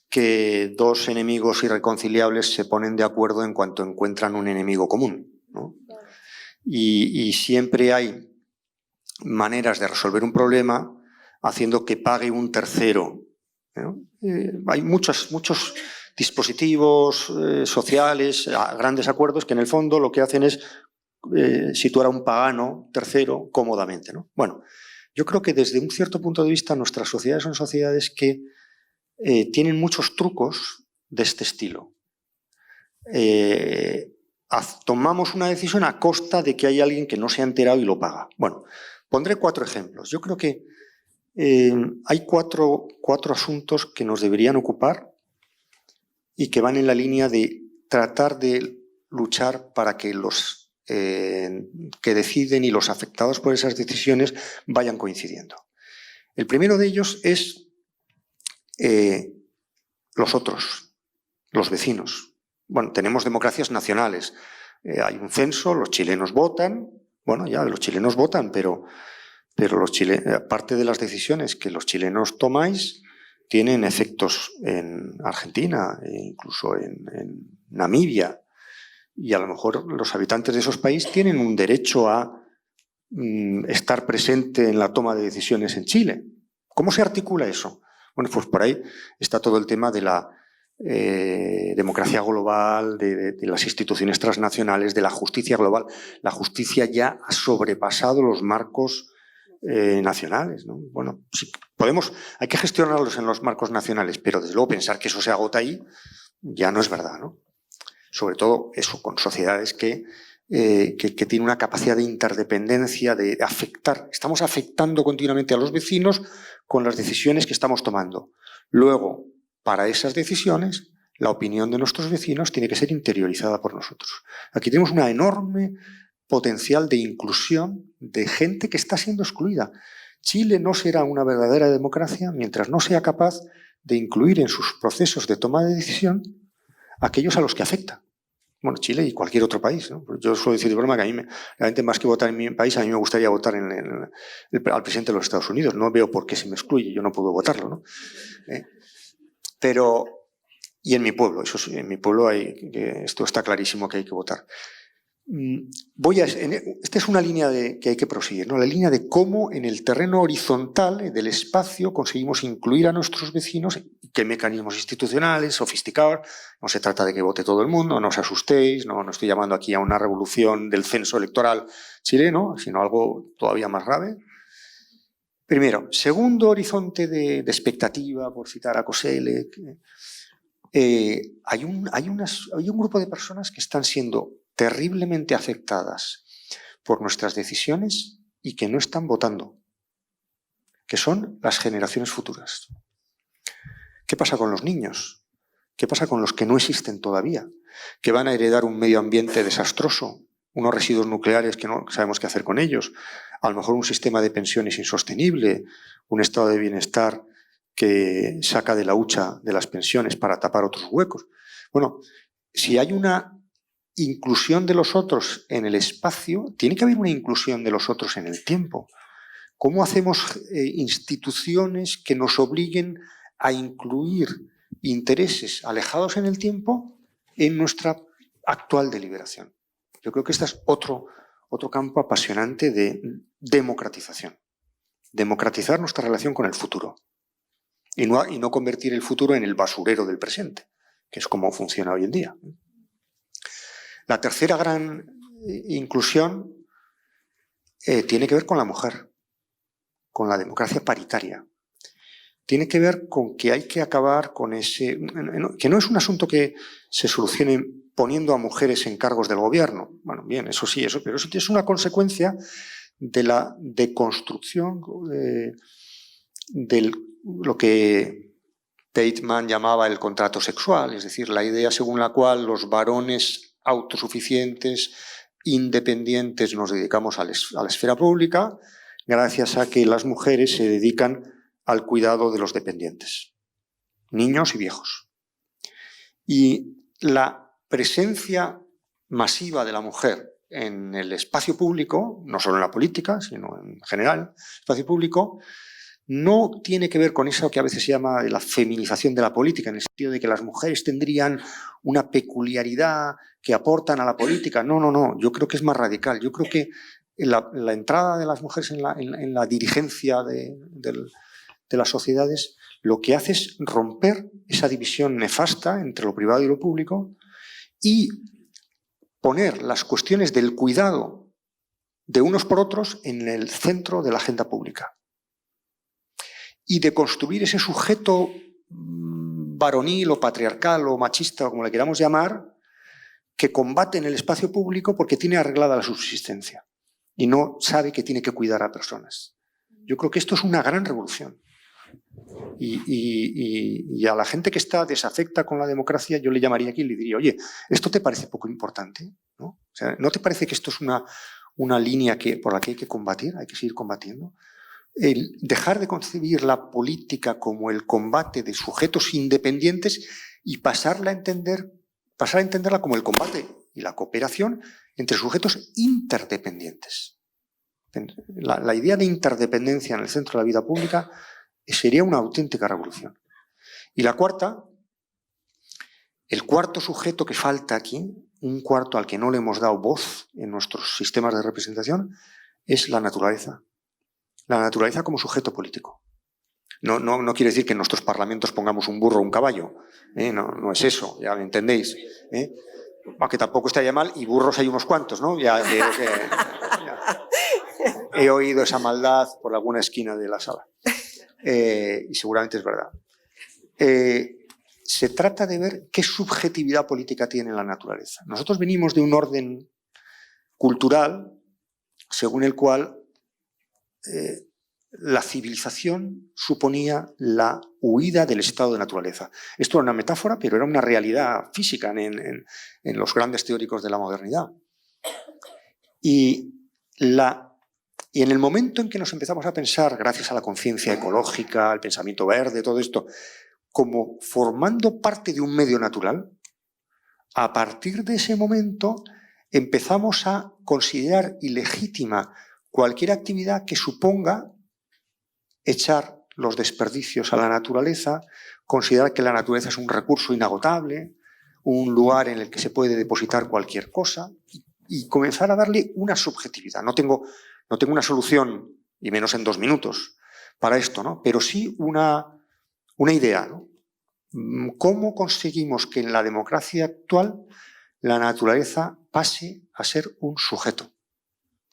que dos enemigos irreconciliables se ponen de acuerdo en cuanto encuentran un enemigo común, ¿no? Y siempre hay maneras de resolver un problema haciendo que pague un tercero, ¿no? Hay muchos dispositivos sociales, grandes acuerdos que en el fondo lo que hacen es situar a un pagano tercero cómodamente, ¿no? Bueno, yo creo que desde un cierto punto de vista nuestras sociedades son sociedades que tienen muchos trucos de este estilo. Tomamos una decisión a costa de que hay alguien que no se ha enterado y lo paga. Bueno, pondré 4 ejemplos. Yo creo que hay cuatro asuntos que nos deberían ocupar y que van en la línea de tratar de luchar para que los que deciden y los afectados por esas decisiones vayan coincidiendo. El primero de ellos es los otros, los vecinos. Bueno, tenemos democracias nacionales. Hay un censo, los chilenos votan. Bueno, ya los chilenos votan, pero parte de las decisiones que los chilenos tomáis tienen efectos en Argentina, e incluso en Namibia. Y a lo mejor los habitantes de esos países tienen un derecho a estar presente en la toma de decisiones en Chile. ¿Cómo se articula eso? Bueno, pues por ahí está todo el tema de la democracia global, de las instituciones transnacionales, de la justicia global. La justicia ya ha sobrepasado los marcos nacionales, ¿no? Bueno, sí, hay que gestionarlos en los marcos nacionales, pero desde luego pensar que eso se agota ahí ya no es verdad, ¿no? Sobre todo eso, con sociedades que tienen una capacidad de interdependencia, de afectar. Estamos afectando continuamente a los vecinos con las decisiones que estamos tomando. Luego, para esas decisiones, la opinión de nuestros vecinos tiene que ser interiorizada por nosotros. Aquí tenemos una enorme potencial de inclusión de gente que está siendo excluida. Chile no será una verdadera democracia mientras no sea capaz de incluir en sus procesos de toma de decisión aquellos a los que afecta. Bueno, Chile y cualquier otro país, ¿no? Yo suelo decir de broma que a mí, realmente más que votar en mi país, a mí me gustaría votar al presidente de los Estados Unidos. No veo por qué se me excluye, yo no puedo votarlo, ¿no? Y en mi pueblo, eso sí, en mi pueblo esto está clarísimo que hay que votar. Esta es una línea que hay que proseguir, ¿no? La línea de cómo en el terreno horizontal del espacio conseguimos incluir a nuestros vecinos, qué mecanismos institucionales, sofisticados. No se trata de que vote todo el mundo, no os asustéis, no estoy llamando aquí a una revolución del censo electoral chileno, sino algo todavía más grave. Primero. Segundo horizonte de expectativa, por citar a Koselleck, hay un grupo de personas que están siendo terriblemente afectadas por nuestras decisiones y que no están votando, que son las generaciones futuras. ¿Qué pasa con los niños? ¿Qué pasa con los que no existen todavía? Que van a heredar un medio ambiente desastroso, unos residuos nucleares que no sabemos qué hacer con ellos, a lo mejor un sistema de pensiones insostenible, un estado de bienestar que saca de la hucha de las pensiones para tapar otros huecos. Bueno, si hay una inclusión de los otros en el espacio, tiene que haber una inclusión de los otros en el tiempo. ¿Cómo hacemos instituciones que nos obliguen a incluir intereses alejados en el tiempo en nuestra actual deliberación? Yo creo que este es otro campo apasionante de democratización. Democratizar nuestra relación con el futuro y no convertir el futuro en el basurero del presente, que es como funciona hoy en día. La tercera gran inclusión tiene que ver con la mujer, con la democracia paritaria. Tiene que ver con que hay que acabar con ese... que no es un asunto que se solucione poniendo a mujeres en cargos del gobierno. Bueno, bien, eso sí, pero eso es una consecuencia de la deconstrucción de lo que Bateman llamaba el contrato sexual, es decir, la idea según la cual los varones autosuficientes, independientes, nos dedicamos a la esfera pública, gracias a que las mujeres se dedican al cuidado de los dependientes, niños y viejos. Y la presencia masiva de la mujer en el espacio público, no solo en la política, sino en general, el espacio público, no tiene que ver con eso que a veces se llama la feminización de la política, en el sentido de que las mujeres tendrían una peculiaridad que aportan a la política. No, no, no, yo creo que es más radical. Yo creo que la entrada de las mujeres en la dirigencia de las sociedades lo que hace es romper esa división nefasta entre lo privado y lo público y poner las cuestiones del cuidado de unos por otros en el centro de la agenda pública. Y de construir ese sujeto varonil o patriarcal o machista, o como le queramos llamar, que combate en el espacio público porque tiene arreglada la subsistencia y no sabe que tiene que cuidar a personas. Yo creo que esto es una gran revolución. Y a la gente que está desafecta con la democracia, yo le llamaría aquí y le diría, oye, ¿esto te parece poco importante? ¿No? O sea, ¿no te parece que esto es una línea por la que hay que combatir, hay que seguir combatiendo? El dejar de concebir la política como el combate de sujetos independientes y pasar a entenderla como el combate y la cooperación entre sujetos interdependientes. La idea de interdependencia en el centro de la vida pública sería una auténtica revolución. Y la cuarta, el cuarto sujeto que falta aquí, un cuarto al que no le hemos dado voz en nuestros sistemas de representación, es la naturaleza. La naturaleza como sujeto político. No quiere decir que en nuestros parlamentos pongamos un burro o un caballo. No es eso, ya me entendéis. Aunque tampoco estaría mal, y burros hay unos cuantos, ¿no? Ya he oído esa maldad por alguna esquina de la sala. Y seguramente es verdad. Se trata de ver qué subjetividad política tiene la naturaleza. Nosotros venimos de un orden cultural según el cual la civilización suponía la huida del estado de naturaleza. Esto era una metáfora, pero era una realidad física en los grandes teóricos de la modernidad. Y en el momento en que nos empezamos a pensar, gracias a la conciencia ecológica, al pensamiento verde, todo esto, como formando parte de un medio natural, a partir de ese momento empezamos a considerar ilegítima cualquier actividad que suponga echar los desperdicios a la naturaleza, considerar que la naturaleza es un recurso inagotable, un lugar en el que se puede depositar cualquier cosa, y comenzar a darle una subjetividad. No tengo una solución, y menos en 2 minutos, para esto, ¿no? Pero sí una idea, ¿no? ¿Cómo conseguimos que en la democracia actual la naturaleza pase a ser un sujeto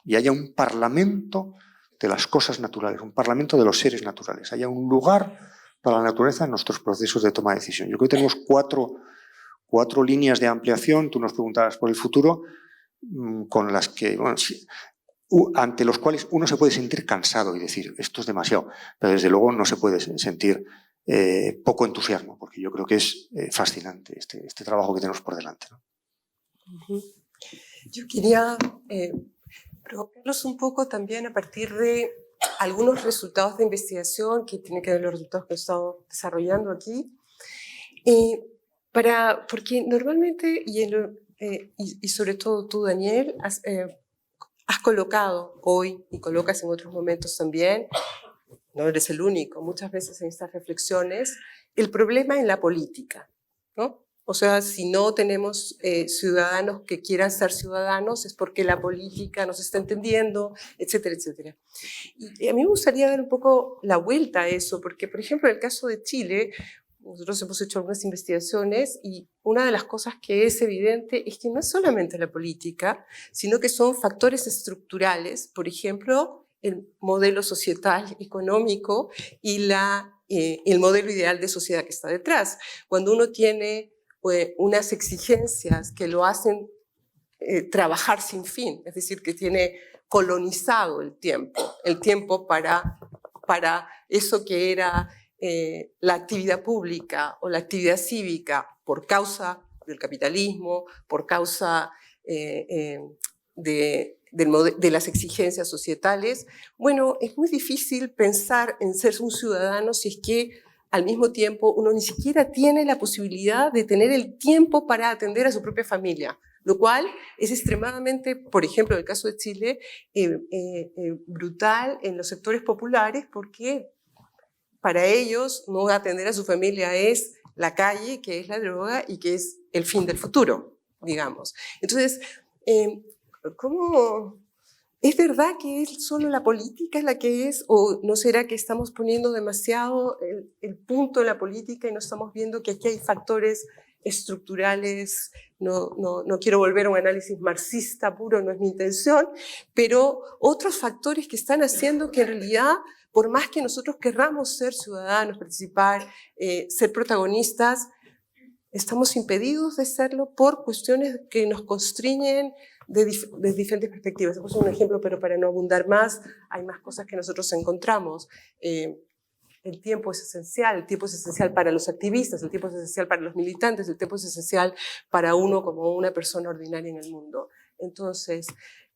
y haya un parlamento de las cosas naturales, un parlamento de los seres naturales, haya un lugar para la naturaleza en nuestros procesos de toma de decisión? Yo creo que tenemos cuatro líneas de ampliación, tú nos preguntabas por el futuro, con las que, bueno, ante los cuales uno se puede sentir cansado y decir, esto es demasiado, pero desde luego no se puede sentir poco entusiasmo, porque yo creo que es fascinante este trabajo que tenemos por delante, ¿no? Yo quería provocarlos un poco también a partir de algunos resultados de investigación que tienen que ver con los resultados que he estado desarrollando aquí, porque normalmente, y sobre todo tú, Daniel, has colocado hoy y colocas en otros momentos también, no eres el único, muchas veces en estas reflexiones, el problema en la política, ¿no? O sea, si no tenemos ciudadanos que quieran ser ciudadanos es porque la política no se está entendiendo, etcétera, etcétera. Y a mí me gustaría dar un poco la vuelta a eso, porque, por ejemplo, en el caso de Chile, nosotros hemos hecho algunas investigaciones y una de las cosas que es evidente es que no es solamente la política, sino que son factores estructurales, por ejemplo, el modelo societal, económico y el modelo ideal de sociedad que está detrás. Cuando uno tiene unas exigencias que lo hacen trabajar sin fin, es decir, que tiene colonizado el tiempo para eso que era la actividad pública o la actividad cívica por causa del capitalismo, por causa de las exigencias societales. Bueno, es muy difícil pensar en ser un ciudadano si es que al mismo tiempo uno ni siquiera tiene la posibilidad de tener el tiempo para atender a su propia familia, lo cual es extremadamente, por ejemplo, en el caso de Chile, brutal en los sectores populares porque para ellos no atender a su familia es la calle, que es la droga y que es el fin del futuro, digamos. Entonces, ¿cómo? ¿Es verdad que es solo la política la que es? ¿O no será que estamos poniendo demasiado el punto en la política y no estamos viendo que aquí hay factores estructurales? No quiero volver a un análisis marxista puro, no es mi intención, pero otros factores que están haciendo que en realidad, por más que nosotros querramos ser ciudadanos, participar, ser protagonistas, estamos impedidos de serlo por cuestiones que nos constriñen de diferentes perspectivas. He puesto un ejemplo, pero para no abundar más, hay más cosas que nosotros encontramos. El tiempo es esencial para los activistas, el tiempo es esencial para los militantes, el tiempo es esencial para uno como una persona ordinaria en el mundo. Entonces,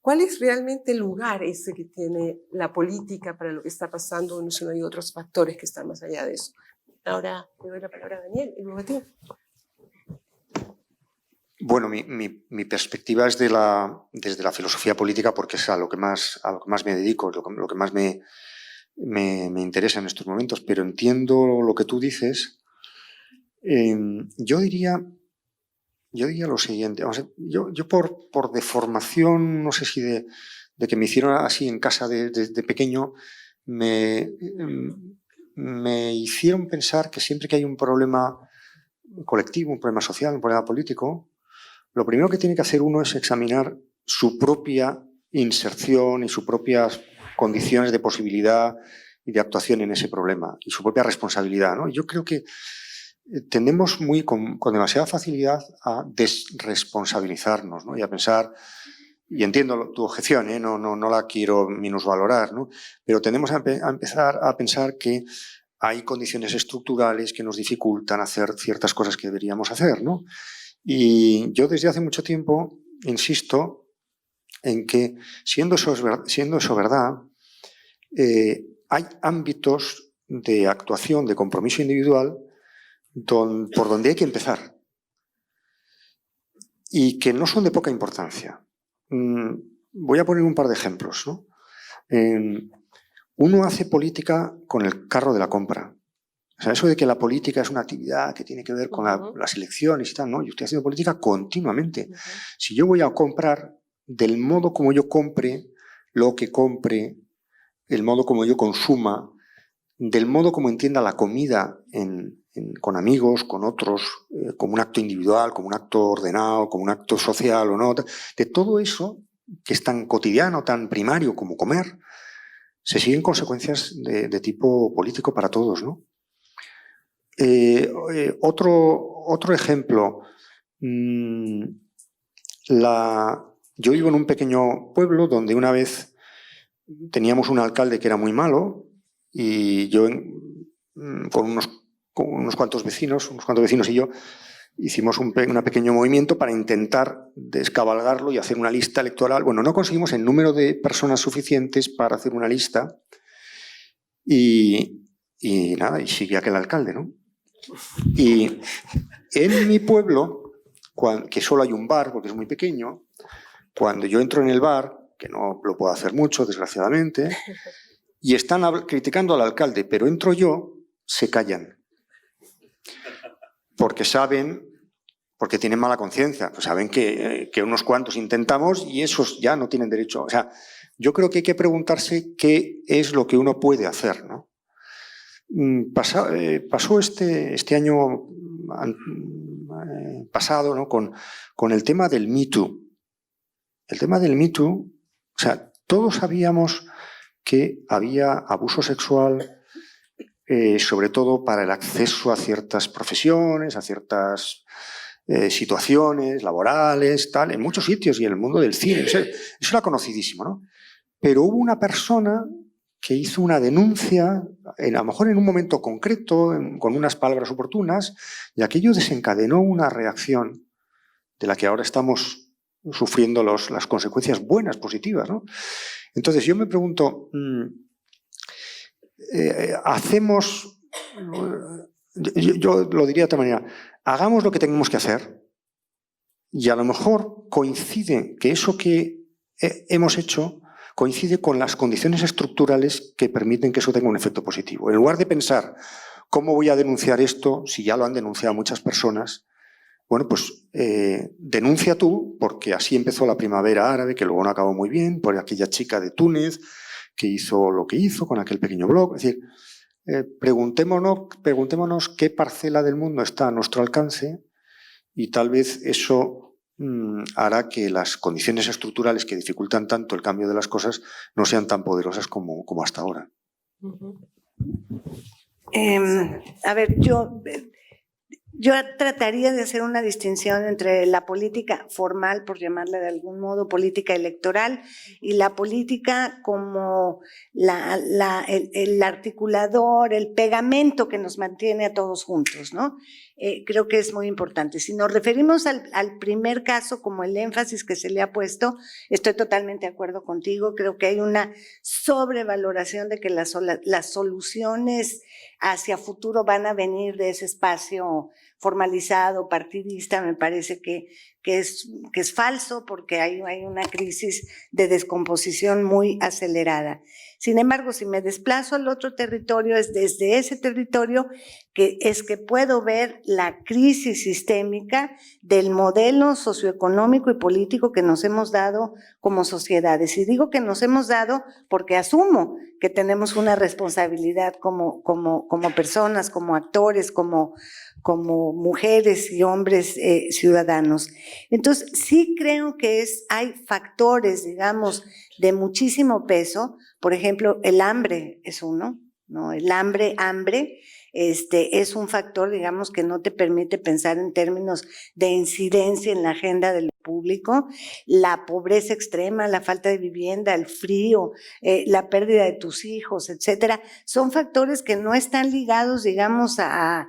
¿cuál es realmente el lugar ese que tiene la política para lo que está pasando? No sé, hay otros factores que están más allá de eso. Ahora le doy la palabra a Daniel y luego a ti. Bueno, mi perspectiva es desde la filosofía política, porque es a lo que más me dedico, lo que más me interesa en estos momentos, pero entiendo lo que tú dices. Yo diría lo siguiente. Vamos a ver, yo por deformación, no sé si de que me hicieron así en casa de pequeño, me hicieron pensar que siempre que hay un problema colectivo, un problema social, un problema político, lo primero que tiene que hacer uno es examinar su propia inserción y sus propias condiciones de posibilidad y de actuación en ese problema y su propia responsabilidad, ¿no? Yo creo que tendemos con demasiada facilidad a desresponsabilizarnos, ¿no? Y a pensar, y entiendo tu objeción, no la quiero minusvalorar, ¿no? Pero tendemos a empezar a pensar que hay condiciones estructurales que nos dificultan hacer ciertas cosas que deberíamos hacer, ¿no? Y yo desde hace mucho tiempo insisto en que, siendo eso verdad, hay ámbitos de actuación, de compromiso individual, por donde hay que empezar y que no son de poca importancia. Voy a poner un par de ejemplos, ¿no? Uno hace política con el carro de la compra. O sea, eso de que la política es una actividad que tiene que ver con las elecciones y tal, no, yo estoy haciendo política continuamente. Si yo voy a comprar, del modo como yo compre, lo que compre, el modo como yo consuma, del modo como entienda la comida con amigos, con otros, como un acto individual, como un acto ordenado, como un acto social o no, de todo eso que es tan cotidiano, tan primario como comer, se siguen consecuencias de tipo político para todos, ¿no? Otro ejemplo. Yo vivo en un pequeño pueblo donde una vez teníamos un alcalde que era muy malo y yo con unos cuantos vecinos y yo hicimos un pequeño movimiento para intentar descabalgarlo y hacer una lista electoral. Bueno, no conseguimos el número de personas suficientes para hacer una lista y nada, y sigue aquel alcalde, ¿no? Y en mi pueblo, que solo hay un bar, porque es muy pequeño, cuando yo entro en el bar, que no lo puedo hacer mucho, desgraciadamente, y están criticando al alcalde, pero entro yo, se callan. Porque tienen mala conciencia, pues saben que unos cuantos intentamos y esos ya no tienen derecho. O sea, yo creo que hay que preguntarse qué es lo que uno puede hacer, ¿no? Pasó este año pasado, ¿no? con el tema del Me Too. El tema del Me Too, o sea, todos sabíamos que había abuso sexual, sobre todo para el acceso a ciertas profesiones, a ciertas situaciones laborales, tal, en muchos sitios y en el mundo del cine. Eso era conocidísimo, ¿no? Pero hubo una persona que hizo una denuncia, a lo mejor en un momento concreto, con unas palabras oportunas, y aquello desencadenó una reacción de la que ahora estamos sufriendo las consecuencias buenas, positivas, ¿no? Entonces yo me pregunto, yo lo diría de otra manera, hagamos lo que tenemos que hacer y a lo mejor coincide que eso que hemos hecho coincide con las condiciones estructurales que permiten que eso tenga un efecto positivo. En lugar de pensar cómo voy a denunciar esto si ya lo han denunciado muchas personas, bueno, pues denuncia tú, porque así empezó la primavera árabe, que luego no acabó muy bien, por aquella chica de Túnez que hizo lo que hizo con aquel pequeño blog. Es decir, preguntémonos qué parcela del mundo está a nuestro alcance y tal vez eso hará que las condiciones estructurales que dificultan tanto el cambio de las cosas no sean tan poderosas como hasta ahora. A ver, yo trataría de hacer una distinción entre la política formal, por llamarla de algún modo, política electoral, y la política como el articulador, el pegamento que nos mantiene a todos juntos, ¿no? Creo que es muy importante. Si nos referimos al primer caso como el énfasis que se le ha puesto, estoy totalmente de acuerdo contigo. Creo que hay una sobrevaloración de que las soluciones hacia futuro van a venir de ese espacio formalizado, partidista. Me parece que es falso, porque hay una crisis de descomposición muy acelerada. Sin embargo, si me desplazo al otro territorio, es desde ese territorio que puedo ver la crisis sistémica del modelo socioeconómico y político que nos hemos dado como sociedades. Y digo que nos hemos dado porque asumo que tenemos una responsabilidad como personas, como actores, como mujeres y hombres ciudadanos. Entonces, sí creo que hay factores, digamos, de muchísimo peso. Por ejemplo, el hambre es uno, ¿no? El hambre es un factor, digamos, que no te permite pensar en términos de incidencia en la agenda de lo público. La pobreza extrema, la falta de vivienda, el frío, la pérdida de tus hijos, etcétera, son factores que no están ligados, digamos, a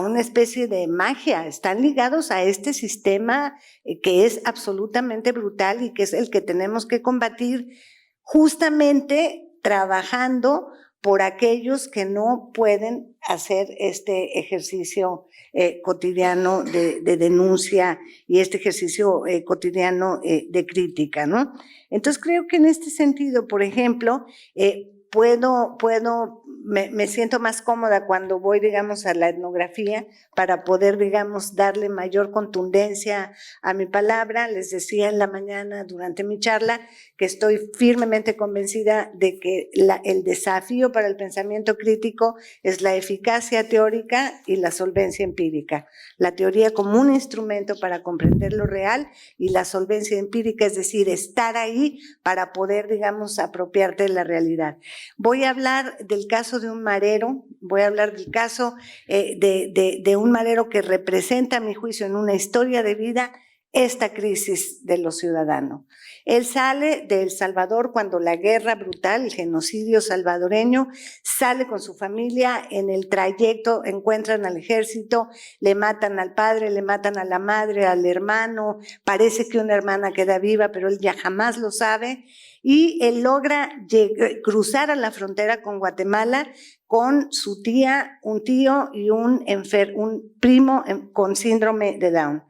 una especie de magia, están ligados a este sistema que es absolutamente brutal y que es el que tenemos que combatir justamente trabajando por aquellos que no pueden hacer este ejercicio cotidiano de denuncia y este ejercicio cotidiano de crítica, ¿no? Entonces creo que en este sentido, por ejemplo, me siento más cómoda cuando voy, digamos, a la etnografía para poder, digamos, darle mayor contundencia a mi palabra. Les decía en la mañana durante mi charla que estoy firmemente convencida de que el desafío para el pensamiento crítico es la eficacia teórica y la solvencia empírica. La teoría como un instrumento para comprender lo real y la solvencia empírica, es decir, estar ahí para poder, digamos, apropiarte de la realidad. Voy a hablar del caso de un marero, voy a hablar del caso de un marero que representa, a mi juicio, en una historia de vida, esta crisis de lo ciudadano. Él sale de El Salvador cuando la guerra brutal, el genocidio salvadoreño, sale con su familia, en el trayecto encuentran al ejército, le matan al padre, le matan a la madre, al hermano, parece que una hermana queda viva, pero él ya jamás lo sabe, y él logra cruzar a la frontera con Guatemala con su tía, un tío y un primo con síndrome de Down.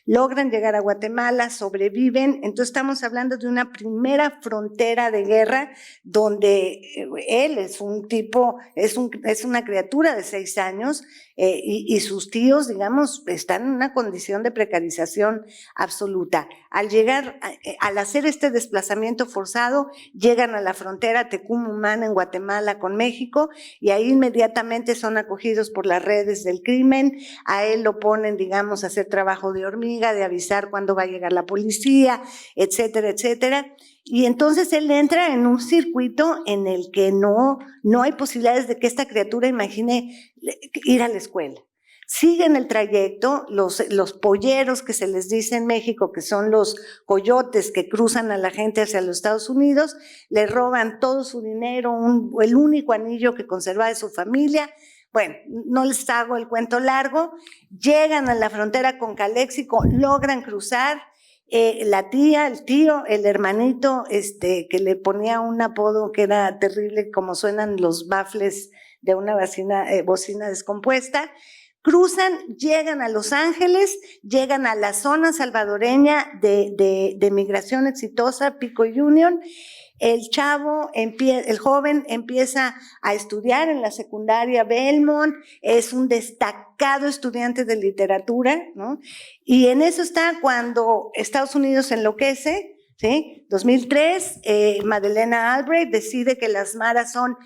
Logran llegar a Guatemala, sobreviven. Entonces estamos hablando de una primera frontera de guerra donde él es un tipo, es una criatura de 6 años y sus tíos, digamos, están en una condición de precarización absoluta. Al hacer este desplazamiento forzado, llegan a la frontera Tecumumán en Guatemala con México y ahí inmediatamente son acogidos por las redes del crimen. A él lo ponen, digamos, a hacer trabajo de hormiga, de avisar cuándo va a llegar la policía, etcétera, etcétera. Y entonces él entra en un circuito en el que no hay posibilidades de que esta criatura imagine ir a la escuela. Siguen el trayecto, los polleros que se les dice en México, que son los coyotes que cruzan a la gente hacia los Estados Unidos, le roban todo su dinero, el único anillo que conserva de su familia. Bueno, no les hago el cuento largo, llegan a la frontera con Caléxico, logran cruzar. La tía, el tío, el hermanito, que le ponía un apodo que era terrible, como suenan los bafles de una bocina descompuesta, cruzan, llegan a Los Ángeles, llegan a la zona salvadoreña de migración exitosa, Pico Union. El joven empieza a estudiar en la secundaria Belmont, es un destacado estudiante de literatura, ¿no? Y en eso está cuando Estados Unidos enloquece, ¿sí? 2003, Madeleine Albright decide que las maras son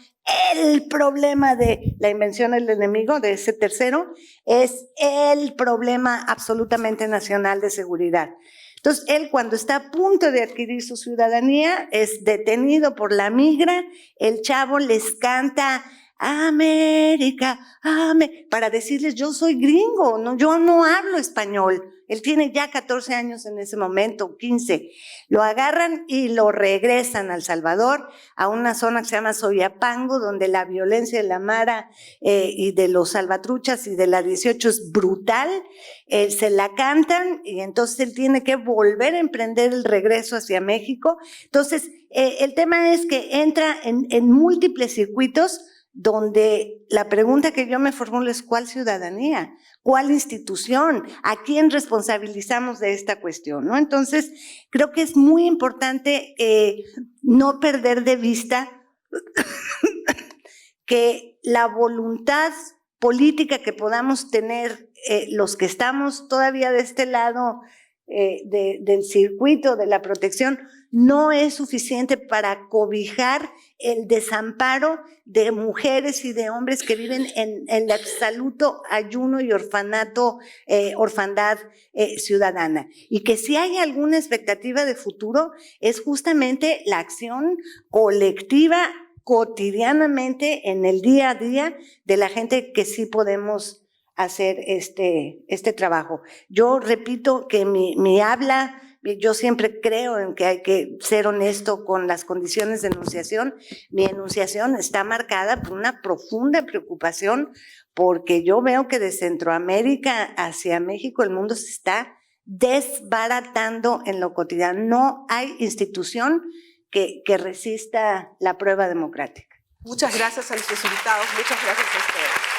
el problema de la invención del enemigo, de ese tercero, es el problema absolutamente nacional de seguridad. Entonces, él cuando está a punto de adquirir su ciudadanía es detenido por la migra, el chavo les canta América, para decirles yo soy gringo, no, yo no hablo español. Él tiene ya 14 años en ese momento, 15. Lo agarran y lo regresan a El Salvador, a una zona que se llama Soyapango, donde la violencia de la mara y de los salvatruchas y de la 18 es brutal. Se la cantan y entonces él tiene que volver a emprender el regreso hacia México. Entonces, el tema es que entra en múltiples circuitos donde la pregunta que yo me formulo es ¿cuál ciudadanía? ¿Cuál institución? ¿A quién responsabilizamos de esta cuestión? ¿No? Entonces, creo que es muy importante no perder de vista que la voluntad política que podamos tener los que estamos todavía de este lado del circuito de la protección no es suficiente para cobijar el desamparo de mujeres y de hombres que viven en el absoluto ayuno y orfandad ciudadana. Y que si hay alguna expectativa de futuro es justamente la acción colectiva cotidianamente en el día a día de la gente que sí podemos hacer este trabajo. Yo repito que mi habla, yo siempre creo en que hay que ser honesto con las condiciones de enunciación. Mi enunciación está marcada por una profunda preocupación porque yo veo que de Centroamérica hacia México el mundo se está desbaratando en lo cotidiano. No hay institución que resista la prueba democrática. Muchas gracias a nuestros invitados, muchas gracias a ustedes.